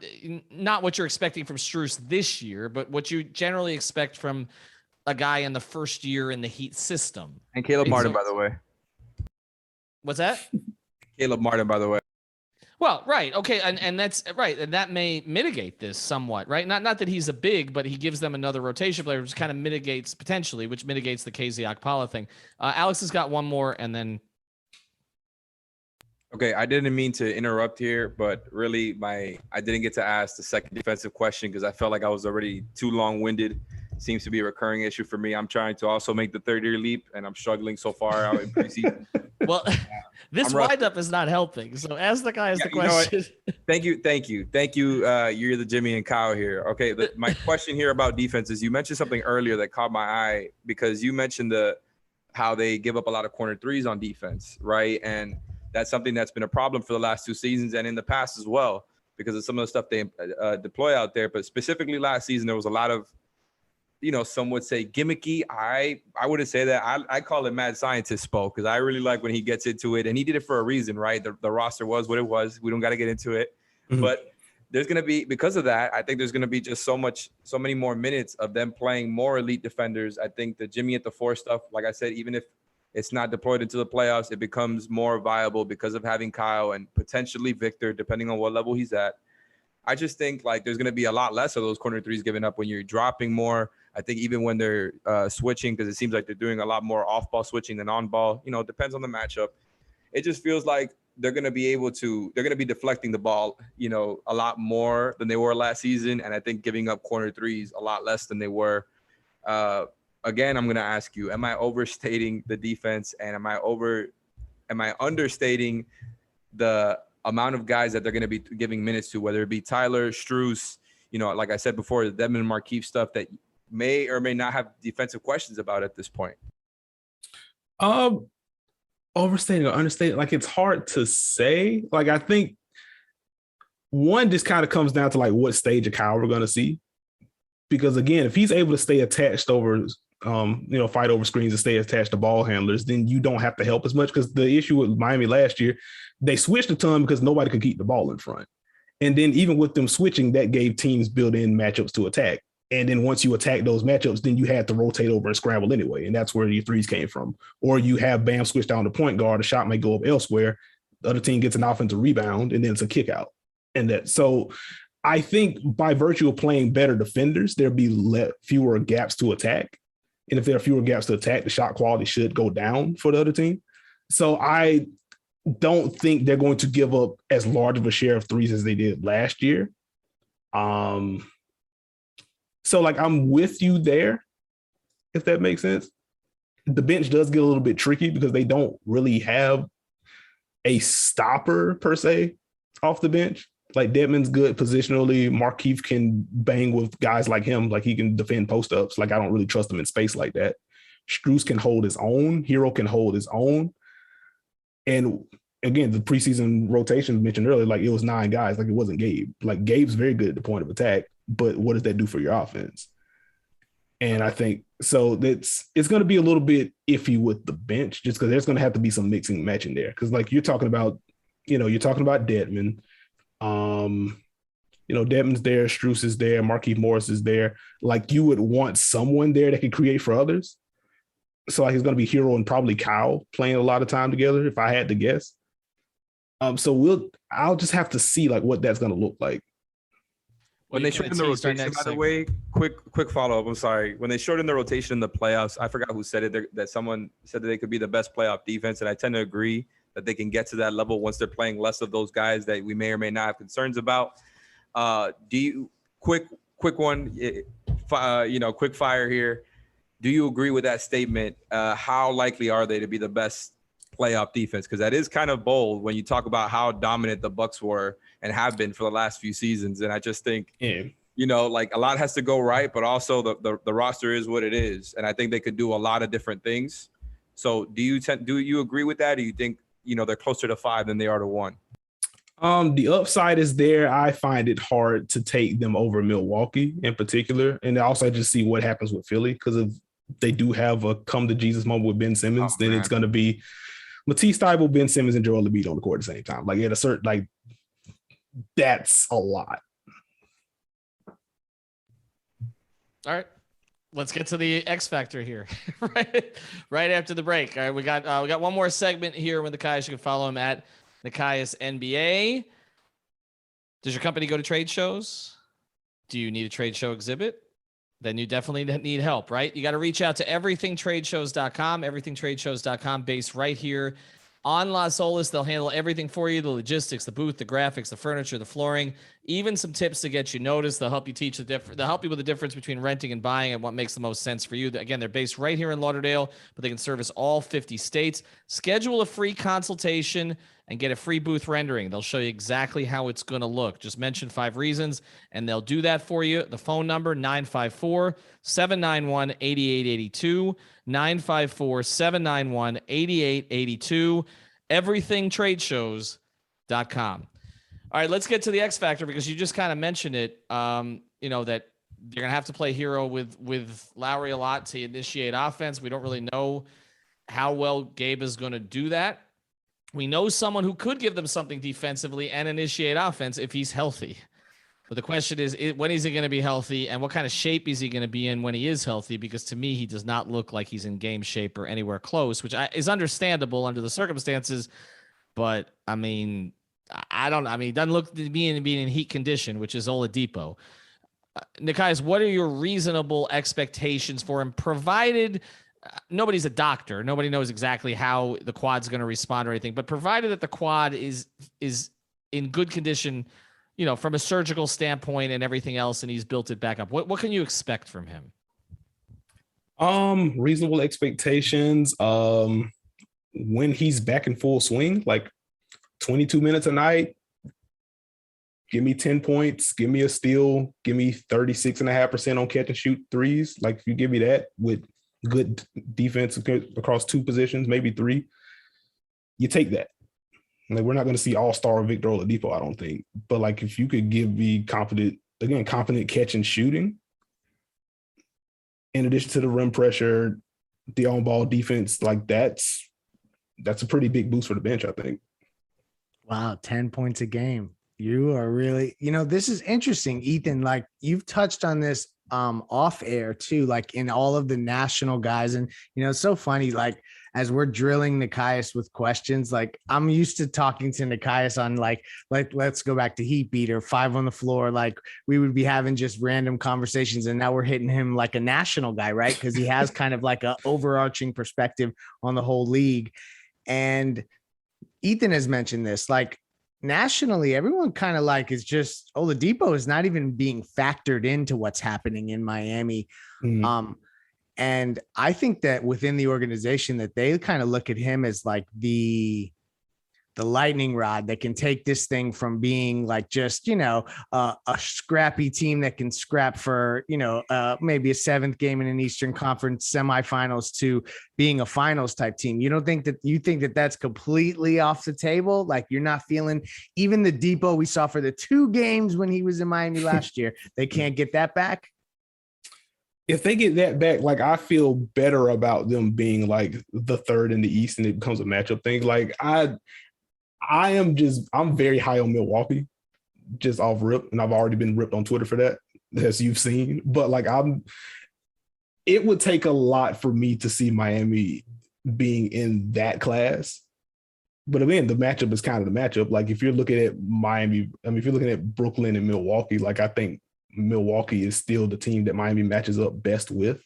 what you're expecting from Strus this year, but what you generally expect from a guy in the first year in the Heat system. And Caleb Martin, by the way. What's that? Caleb Martin, by the way. Well, right. Okay. And that's right. And that may mitigate this somewhat, right? Not that he's a big, but he gives them another rotation player, which kind of mitigates the KZ Okpala thing. Alex has got one more, and then. Okay, I didn't mean to interrupt here, but really I didn't get to ask the second defensive question because I felt like I was already too long-winded. Seems to be a recurring issue for me. I'm trying to also make the third-year leap, and I'm struggling so far out in preseason. Well, this wind-up is not helping, so ask the guys the question. Thank you. You're the Jimmy and Kyle here. Okay, my question here about defense is you mentioned something earlier that caught my eye because you mentioned how they give up a lot of corner threes on defense, right? And that's something that's been a problem for the last 2 seasons and in the past as well because of some of the stuff they deploy out there. But specifically last season, there was a lot of, you know, some would say gimmicky. I wouldn't say that. I call it mad scientist spoke because I really like when he gets into it. And he did it for a reason, right? The roster was what it was. We don't got to get into it. Mm-hmm. But there's going to be, because of that, I think there's going to be just so many more minutes of them playing more elite defenders. I think the Jimmy at the 4 stuff, like I said, even if it's not deployed into the playoffs, it becomes more viable because of having Kyle and potentially Victor, depending on what level he's at. I just think like there's going to be a lot less of those corner threes given up when you're dropping more. I think even when they're switching, because it seems like they're doing a lot more off-ball switching than on-ball. You know, it depends on the matchup. It just feels like they're going to be deflecting the ball, you know, a lot more than they were last season. And I think giving up corner threes a lot less than they were. Again, I'm going to ask you, am I overstating the defense and am I understating the amount of guys that they're going to be giving minutes to, whether it be Tyler, Strus, you know, like I said before, the Devin and Markieff stuff that may or may not have defensive questions about at this point? Overstating or understating, like it's hard to say. Like I think one just kind of comes down to like what stage of Kyle we're going to see. Because again, if he's able to stay attached over, fight over screens and stay attached to ball handlers, then you don't have to help as much. Because the issue with Miami last year, they switched a ton because nobody could keep the ball in front. And then even with them switching, that gave teams built-in matchups to attack. And then once you attack those matchups, then you had to rotate over and scramble anyway. And that's where your threes came from. Or you have Bam switch down to point guard, a shot may go up elsewhere, the other team gets an offensive rebound, and then it's a kick out. And that, so I think by virtue of playing better defenders, there'll be fewer gaps to attack. And if there are fewer gaps to attack, the shot quality should go down for the other team. So I don't think they're going to give up as large of a share of threes as they did last year. So like I'm with you there, if that makes sense. The bench does get a little bit tricky because they don't really have a stopper per se off the bench. Like Dedmon's good positionally. Markieff can bang with guys like him. Like he can defend post-ups. Like I don't really trust him in space like that. Strus can hold his own. Hero can hold his own. And again, the preseason rotation mentioned earlier, like it was 9 guys. Like it wasn't Gabe. Like Gabe's very good at the point of attack, but what does that do for your offense? And I think so it's going to be a little bit iffy with the bench just because there's going to have to be some mixing and matching there. Because like you're talking about Dedmon. Dedmon's there, Strus is there, Markieff Morris is there. Like you would want someone there that can create for others. So like it's going to be Hero and probably Kyle playing a lot of time together, if I had to guess. I'll just have to see like what that's going to look like. When they shortened the rotation, by the way, quick follow-up. I'm sorry. When they shortened the rotation in the playoffs, I forgot who said it, that someone said that they could be the best playoff defense, and I tend to agree that they can get to that level once they're playing less of those guys that we may or may not have concerns about. Quick one, quick fire here. Do you agree with that statement? How likely are they to be the best playoff defense? Because that is kind of bold when you talk about how dominant the Bucks were and have been for the last few seasons. And I just think, like a lot has to go right, but also the roster is what it is. And I think they could do a lot of different things. So do you agree with that? Or do you think, they're closer to 5 than they are to 1? The upside is there. I find it hard to take them over Milwaukee in particular. And also I just see what happens with Philly because if they do have a come to Jesus moment with Ben Simmons, then it's going to be Matisse Thybulle, Ben Simmons, and Joel Embiid on the court at the same time. Like at a certain, like that's a lot. All right. Let's get to the X factor here, right after the break. All right, we got one more segment here with Nekias. You can follow him at Nekias NBA. Does your company go to trade shows? Do you need a trade show exhibit? Then you definitely need help, right? You got to reach out to everythingtradeshows.com, everythingtradeshows.com, based right here on Las Olas. They'll handle everything for you: the logistics, the booth, the graphics, the furniture, the flooring, even some tips to get you noticed. They'll help you they'll help you with the difference between renting and buying and what makes the most sense for you. Again, they're based right here in Lauderdale, but they can service all 50 states. Schedule a free consultation and get a free booth rendering. They'll show you exactly how it's going to look. Just mention 5 reasons, and they'll do that for you. The phone number, 954-791-8882, 954-791-8882, everythingtradeshows.com. All right, let's get to the X factor because you just kind of mentioned it, that you're going to have to play Hero with Lowry a lot to initiate offense. We don't really know how well Gabe is going to do that. We know someone who could give them something defensively and initiate offense if he's healthy. But the question is when is he going to be healthy and what kind of shape is he going to be in when he is healthy? Because to me, he does not look like he's in game shape or anywhere close, which is understandable under the circumstances. But I mean, he doesn't look to be being in heat condition, which is Oladipo. Nekias, what are your reasonable expectations for him, provided nobody's a doctor, nobody knows exactly how the quad's going to respond or anything, but provided that the quad is in good condition, from a surgical standpoint and everything else, and he's built it back up, what can you expect from him? Reasonable expectations. When he's back in full swing, like 22 minutes a night, give me 10 points, give me a steal, give me 36.5% on catch and shoot threes. Like if you give me that with good defense across 2 positions, maybe 3, you take that. Like we're not going to see all-star Victor Oladipo, I don't think. But like if you could give me confident catch and shooting, in addition to the rim pressure, the on-ball defense, like that's a pretty big boost for the bench, I think. Wow, 10 points a game. You are really, this is interesting, Ethan. Like you've touched on this off air too, like in all of the national guys. And, it's so funny, like as we're drilling Nekias with questions, like I'm used to talking to Nekias on like let's go back to Heat Beater, 5 on the floor. Like we would be having just random conversations, and now we're hitting him like a national guy, right? Because he has kind of like a overarching perspective on the whole league. And Ethan has mentioned this, like nationally, everyone kind of like is just Oladipo is not even being factored into what's happening in Miami. Mm-hmm. And I think that within the organization that they kind of look at him as like the lightning rod that can take this thing from being like just, a scrappy team that can scrap for, maybe a 7th game in an Eastern Conference semifinals to being a finals type team. You think that that's completely off the table? Like you're not feeling even the Depot we saw for the 2 games when he was in Miami last year, they can't get that back. If they get that back, like I feel better about them being like the 3rd in the East and it becomes a matchup thing. Like I'm very high on Milwaukee, just off rip, and I've already been ripped on Twitter for that, as you've seen. But like it would take a lot for me to see Miami being in that class. But again, the matchup is kind of the matchup. Like if you're looking at Miami, if you're looking at Brooklyn and Milwaukee, like I think Milwaukee is still the team that Miami matches up best with.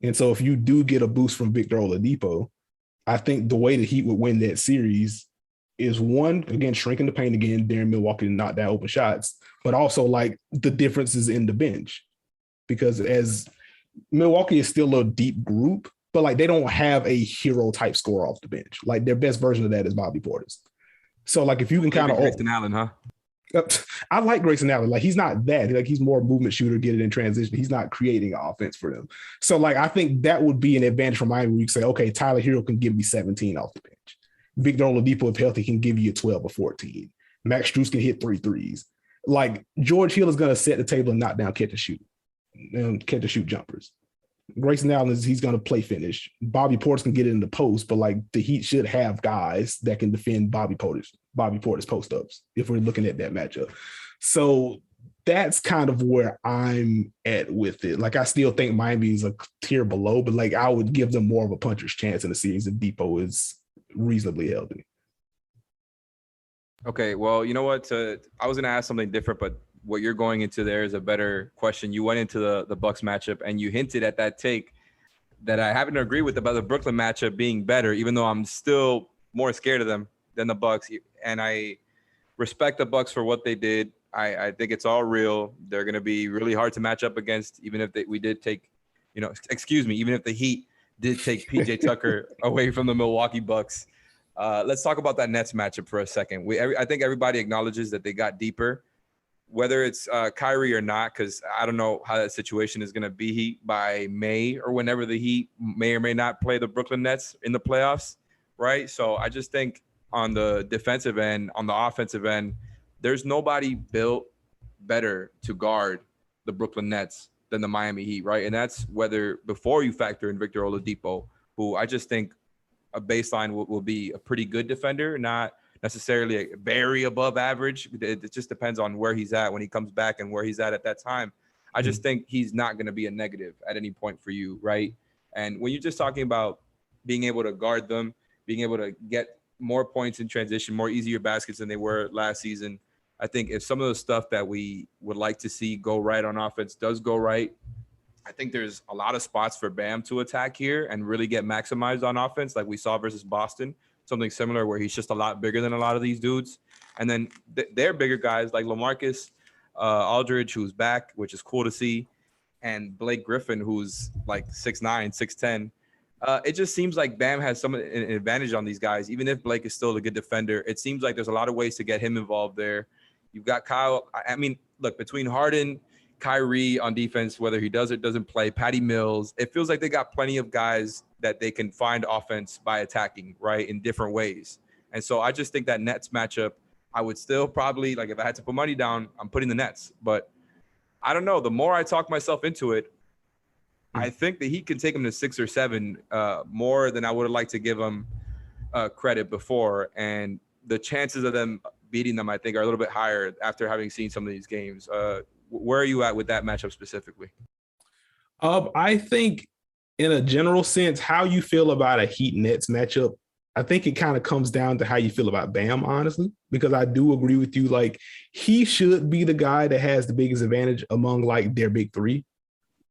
And so if you do get a boost from Victor Oladipo, I think the way the Heat would win that series is one, again, shrinking the paint again, daring Milwaukee to knock down open shots, but also like the differences in the bench. Because as Milwaukee is still a deep group, but like they don't have a hero type scorer off the bench. Like their best version of that is Bobby Portis. So like if you can kind of Grayson Allen, huh? I like Grayson Allen. Like he's not that. Like he's more movement shooter, get it in transition. He's not creating offense for them. So like I think that would be an advantage for Miami where you can say, okay, Tyler Hero can give me 17 off the bench. Victor Oladipo, if healthy, can give you a 12 or 14. Max Strus can hit 3 threes. Like George Hill is going to set the table and knock down catch and shoot jumpers. Grayson Allen he's going to play finish. Bobby Portis can get it in the post, but like the Heat should have guys that can defend Bobby Portis post ups if we're looking at that matchup. So that's kind of where I'm at with it. Like I still think Miami is a tier below, but like I would give them more of a puncher's chance in the series if Depot is reasonably healthy. Okay, well, you know what? I was going to ask something different, but what you're going into there is a better question. You went into the Bucks matchup and you hinted at that take that I happen to agree with about the Brooklyn matchup being better, even though I'm still more scared of them than the Bucks. And I respect the Bucks for what they did. I think it's all real. They're going to be really hard to match up against, even if even if the Heat did take PJ Tucker away from the Milwaukee Bucks. Let's talk about that Nets matchup for a second. I think everybody acknowledges that they got deeper. Whether it's Kyrie or not, because I don't know how that situation is going to be by May or whenever the Heat may or may not play the Brooklyn Nets in the playoffs, right? So I just think on the defensive end, on the offensive end, there's nobody built better to guard the Brooklyn Nets than the Miami Heat, right? And that's whether before you factor in Victor Oladipo, who I just think a baseline will be a pretty good defender, not necessarily a very above average. It just depends on where he's at when he comes back and where he's at that time. I just think he's not going to be a negative at any point for you, right? And when you're just talking about being able to guard them, being able to get more points in transition, more easier baskets than they were last season, I think if some of the stuff that we would like to see go right on offense does go right, I think there's a lot of spots for Bam to attack here and really get maximized on offense like we saw versus Boston. Something similar where he's just a lot bigger than a lot of these dudes. And then they're bigger guys like LaMarcus Aldridge, who's back, which is cool to see, and Blake Griffin, who's like 6'9", 6'10". It just seems like Bam has an advantage on these guys. Even if Blake is still a good defender, it seems like there's a lot of ways to get him involved there. You've got Kyle. I mean, look, between Harden, Kyrie on defense, whether he does or doesn't play, Patty Mills, it feels like they got plenty of guys that they can find offense by attacking, right, in different ways. And so I just think that Nets matchup, I would still probably, like if I had to put money down, I'm putting the Nets. But I don't know. The more I talk myself into it, I think that he can take them to 6 or 7 more than I would have liked to give them credit before. And the chances of them beating them, I think, are a little bit higher after having seen some of these games. Where are you at with that matchup specifically? I think in a general sense, how you feel about a Heat Nets matchup, I think it kind of comes down to how you feel about Bam, honestly, because I do agree with you. Like, he should be the guy that has the biggest advantage among like their big three,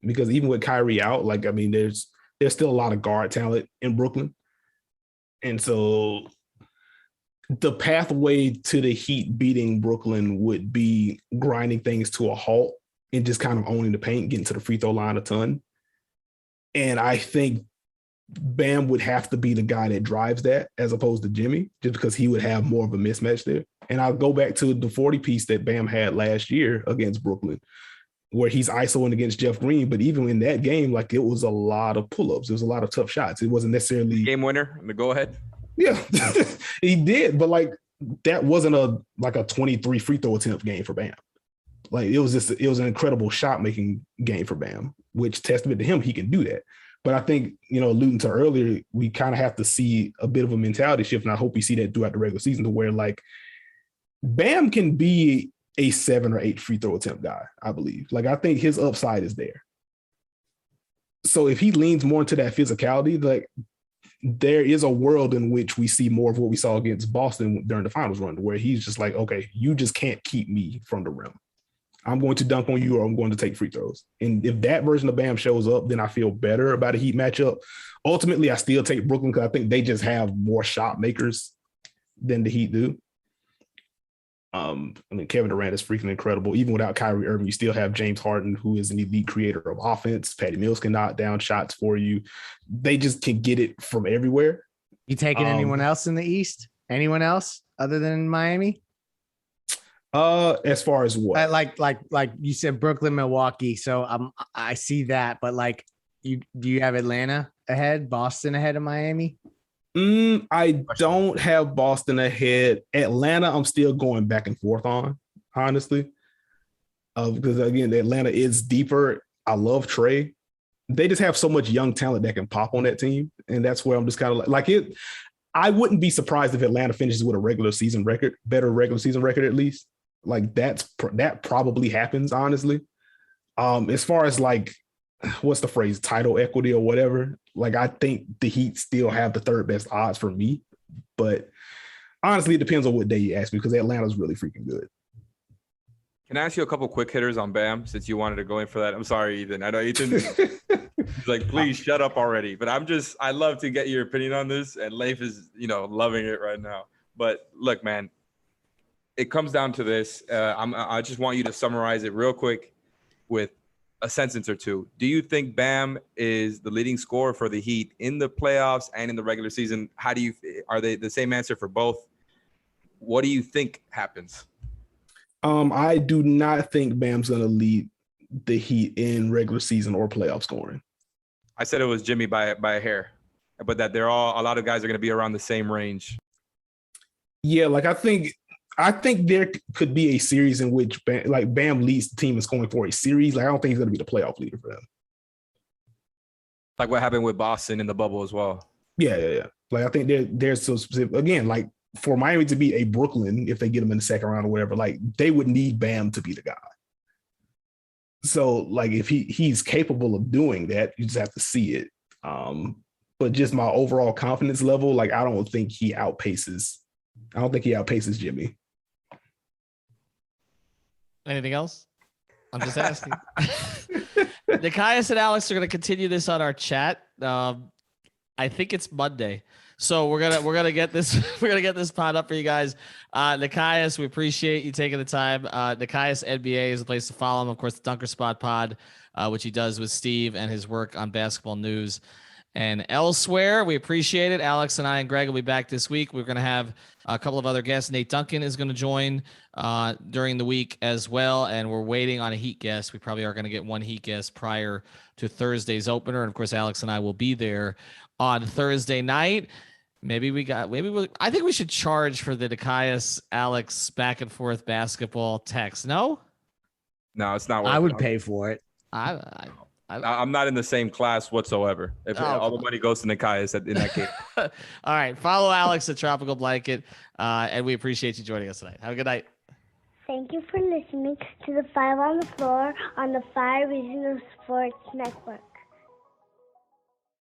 because even with Kyrie out, like, I mean, there's still a lot of guard talent in Brooklyn. And so the pathway to the Heat beating Brooklyn would be grinding things to a halt and just kind of owning the paint, getting to the free throw line a ton. And I think Bam would have to be the guy that drives that as opposed to Jimmy, just because he would have more of a mismatch there. And I'll go back to the 40 piece that Bam had last year against Brooklyn, where he's isoing against Jeff Green. But even in that game, like, it was a lot of pull-ups. It was a lot of tough shots. It wasn't necessarily game winner, the go-ahead. Yeah, he did. But like, that wasn't a 23 free throw attempt game for Bam. Like, it was an incredible shot making game for Bam, which testament to him, he can do that. But I think, alluding to earlier, we kind of have to see a bit of a mentality shift. And I hope we see that throughout the regular season, to where like Bam can be a 7 or 8 free throw attempt guy, I believe. Like, I think his upside is there. So if he leans more into that physicality, like, there is a world in which we see more of what we saw against Boston during the finals run, where he's just like, okay, you just can't keep me from the rim. I'm going to dunk on you, or I'm going to take free throws. And if that version of Bam shows up, then I feel better about a Heat matchup. Ultimately, I still take Brooklyn because I think they just have more shot makers than the Heat do. I mean, Kevin Durant is freaking incredible. Even without Kyrie Irving, you still have James Harden, who is an elite creator of offense. Patty Mills can knock down shots for you. They just can get it from everywhere. You taking anyone else in the East? Anyone else other than Miami? As far as what? Like you said, Brooklyn, Milwaukee. So I see that, but like, do you have Atlanta ahead, Boston ahead of Miami? I don't have Boston ahead. Atlanta, I'm still going back and forth on, honestly. Because again, Atlanta is deeper. I love Trey. They just have so much young talent that can pop on that team. And that's where I'm just kind of like it. I wouldn't be surprised if Atlanta finishes with a regular season record, better regular season record at least. Like, that probably happens, honestly. As far as like, what's the phrase, title equity or whatever, like, I think the Heat still have the third best odds for me. But honestly, it depends on what day you ask me, because Atlanta's really freaking good. Can I ask you a couple quick hitters on Bam, since you wanted to go in for that? I'm sorry, Ethan. I know Ethan he's like, please shut up already. But I love to get your opinion on this. And Leif is, loving it right now. But look, man, it comes down to this. I just want you to summarize it real quick with a sentence or two. Do you think Bam is the leading scorer for the Heat in the playoffs and in the regular season? Are they the same answer for both? What do you think happens? I do not think Bam's going to lead the Heat in regular season or playoff scoring. I said it was Jimmy by a hair, but that a lot of guys are going to be around the same range. Yeah, like, I think there could be a series in which Bam leads the team in scoring for a series. Like, I don't think he's going to be the playoff leader for them. Like what happened with Boston in the bubble as well. Yeah. Like, I think there's so specific. Again, like, for Miami to beat a Brooklyn, if they get them in the second round or whatever, like, they would need Bam to be the guy. So, like, if he's capable of doing that, you just have to see it. But just my overall confidence level, like, I don't think he outpaces Jimmy. Anything else? I'm just asking. Nekias and Alex are going to continue this on our chat. I think it's Monday, so we're gonna get this pod up for you guys. Nekias, we appreciate you taking the time. Nekias NBA is the place to follow him. Of course, the Dunker Spot Pod, which he does with Steve and his work on basketball news and elsewhere. We appreciate it. Alex and I and Greg will be back this week. We're going to have a couple of other guests. Nate Duncan is going to join during the week as well, and we're waiting on a Heat guest. We probably are going to get one Heat guest prior to Thursday's opener, and of course, Alex and I will be there on Thursday night. I think we should charge for the Nekias Alex back and forth basketball text. No, it's not. I would pay for it. I'm not in the same class whatsoever. If all the money goes to Nekias in that case. All right. Follow Alex at Tropical Blanket. And we appreciate you joining us tonight. Have a good night. Thank you for listening to the Five on the Floor on the Five Regional Sports Network.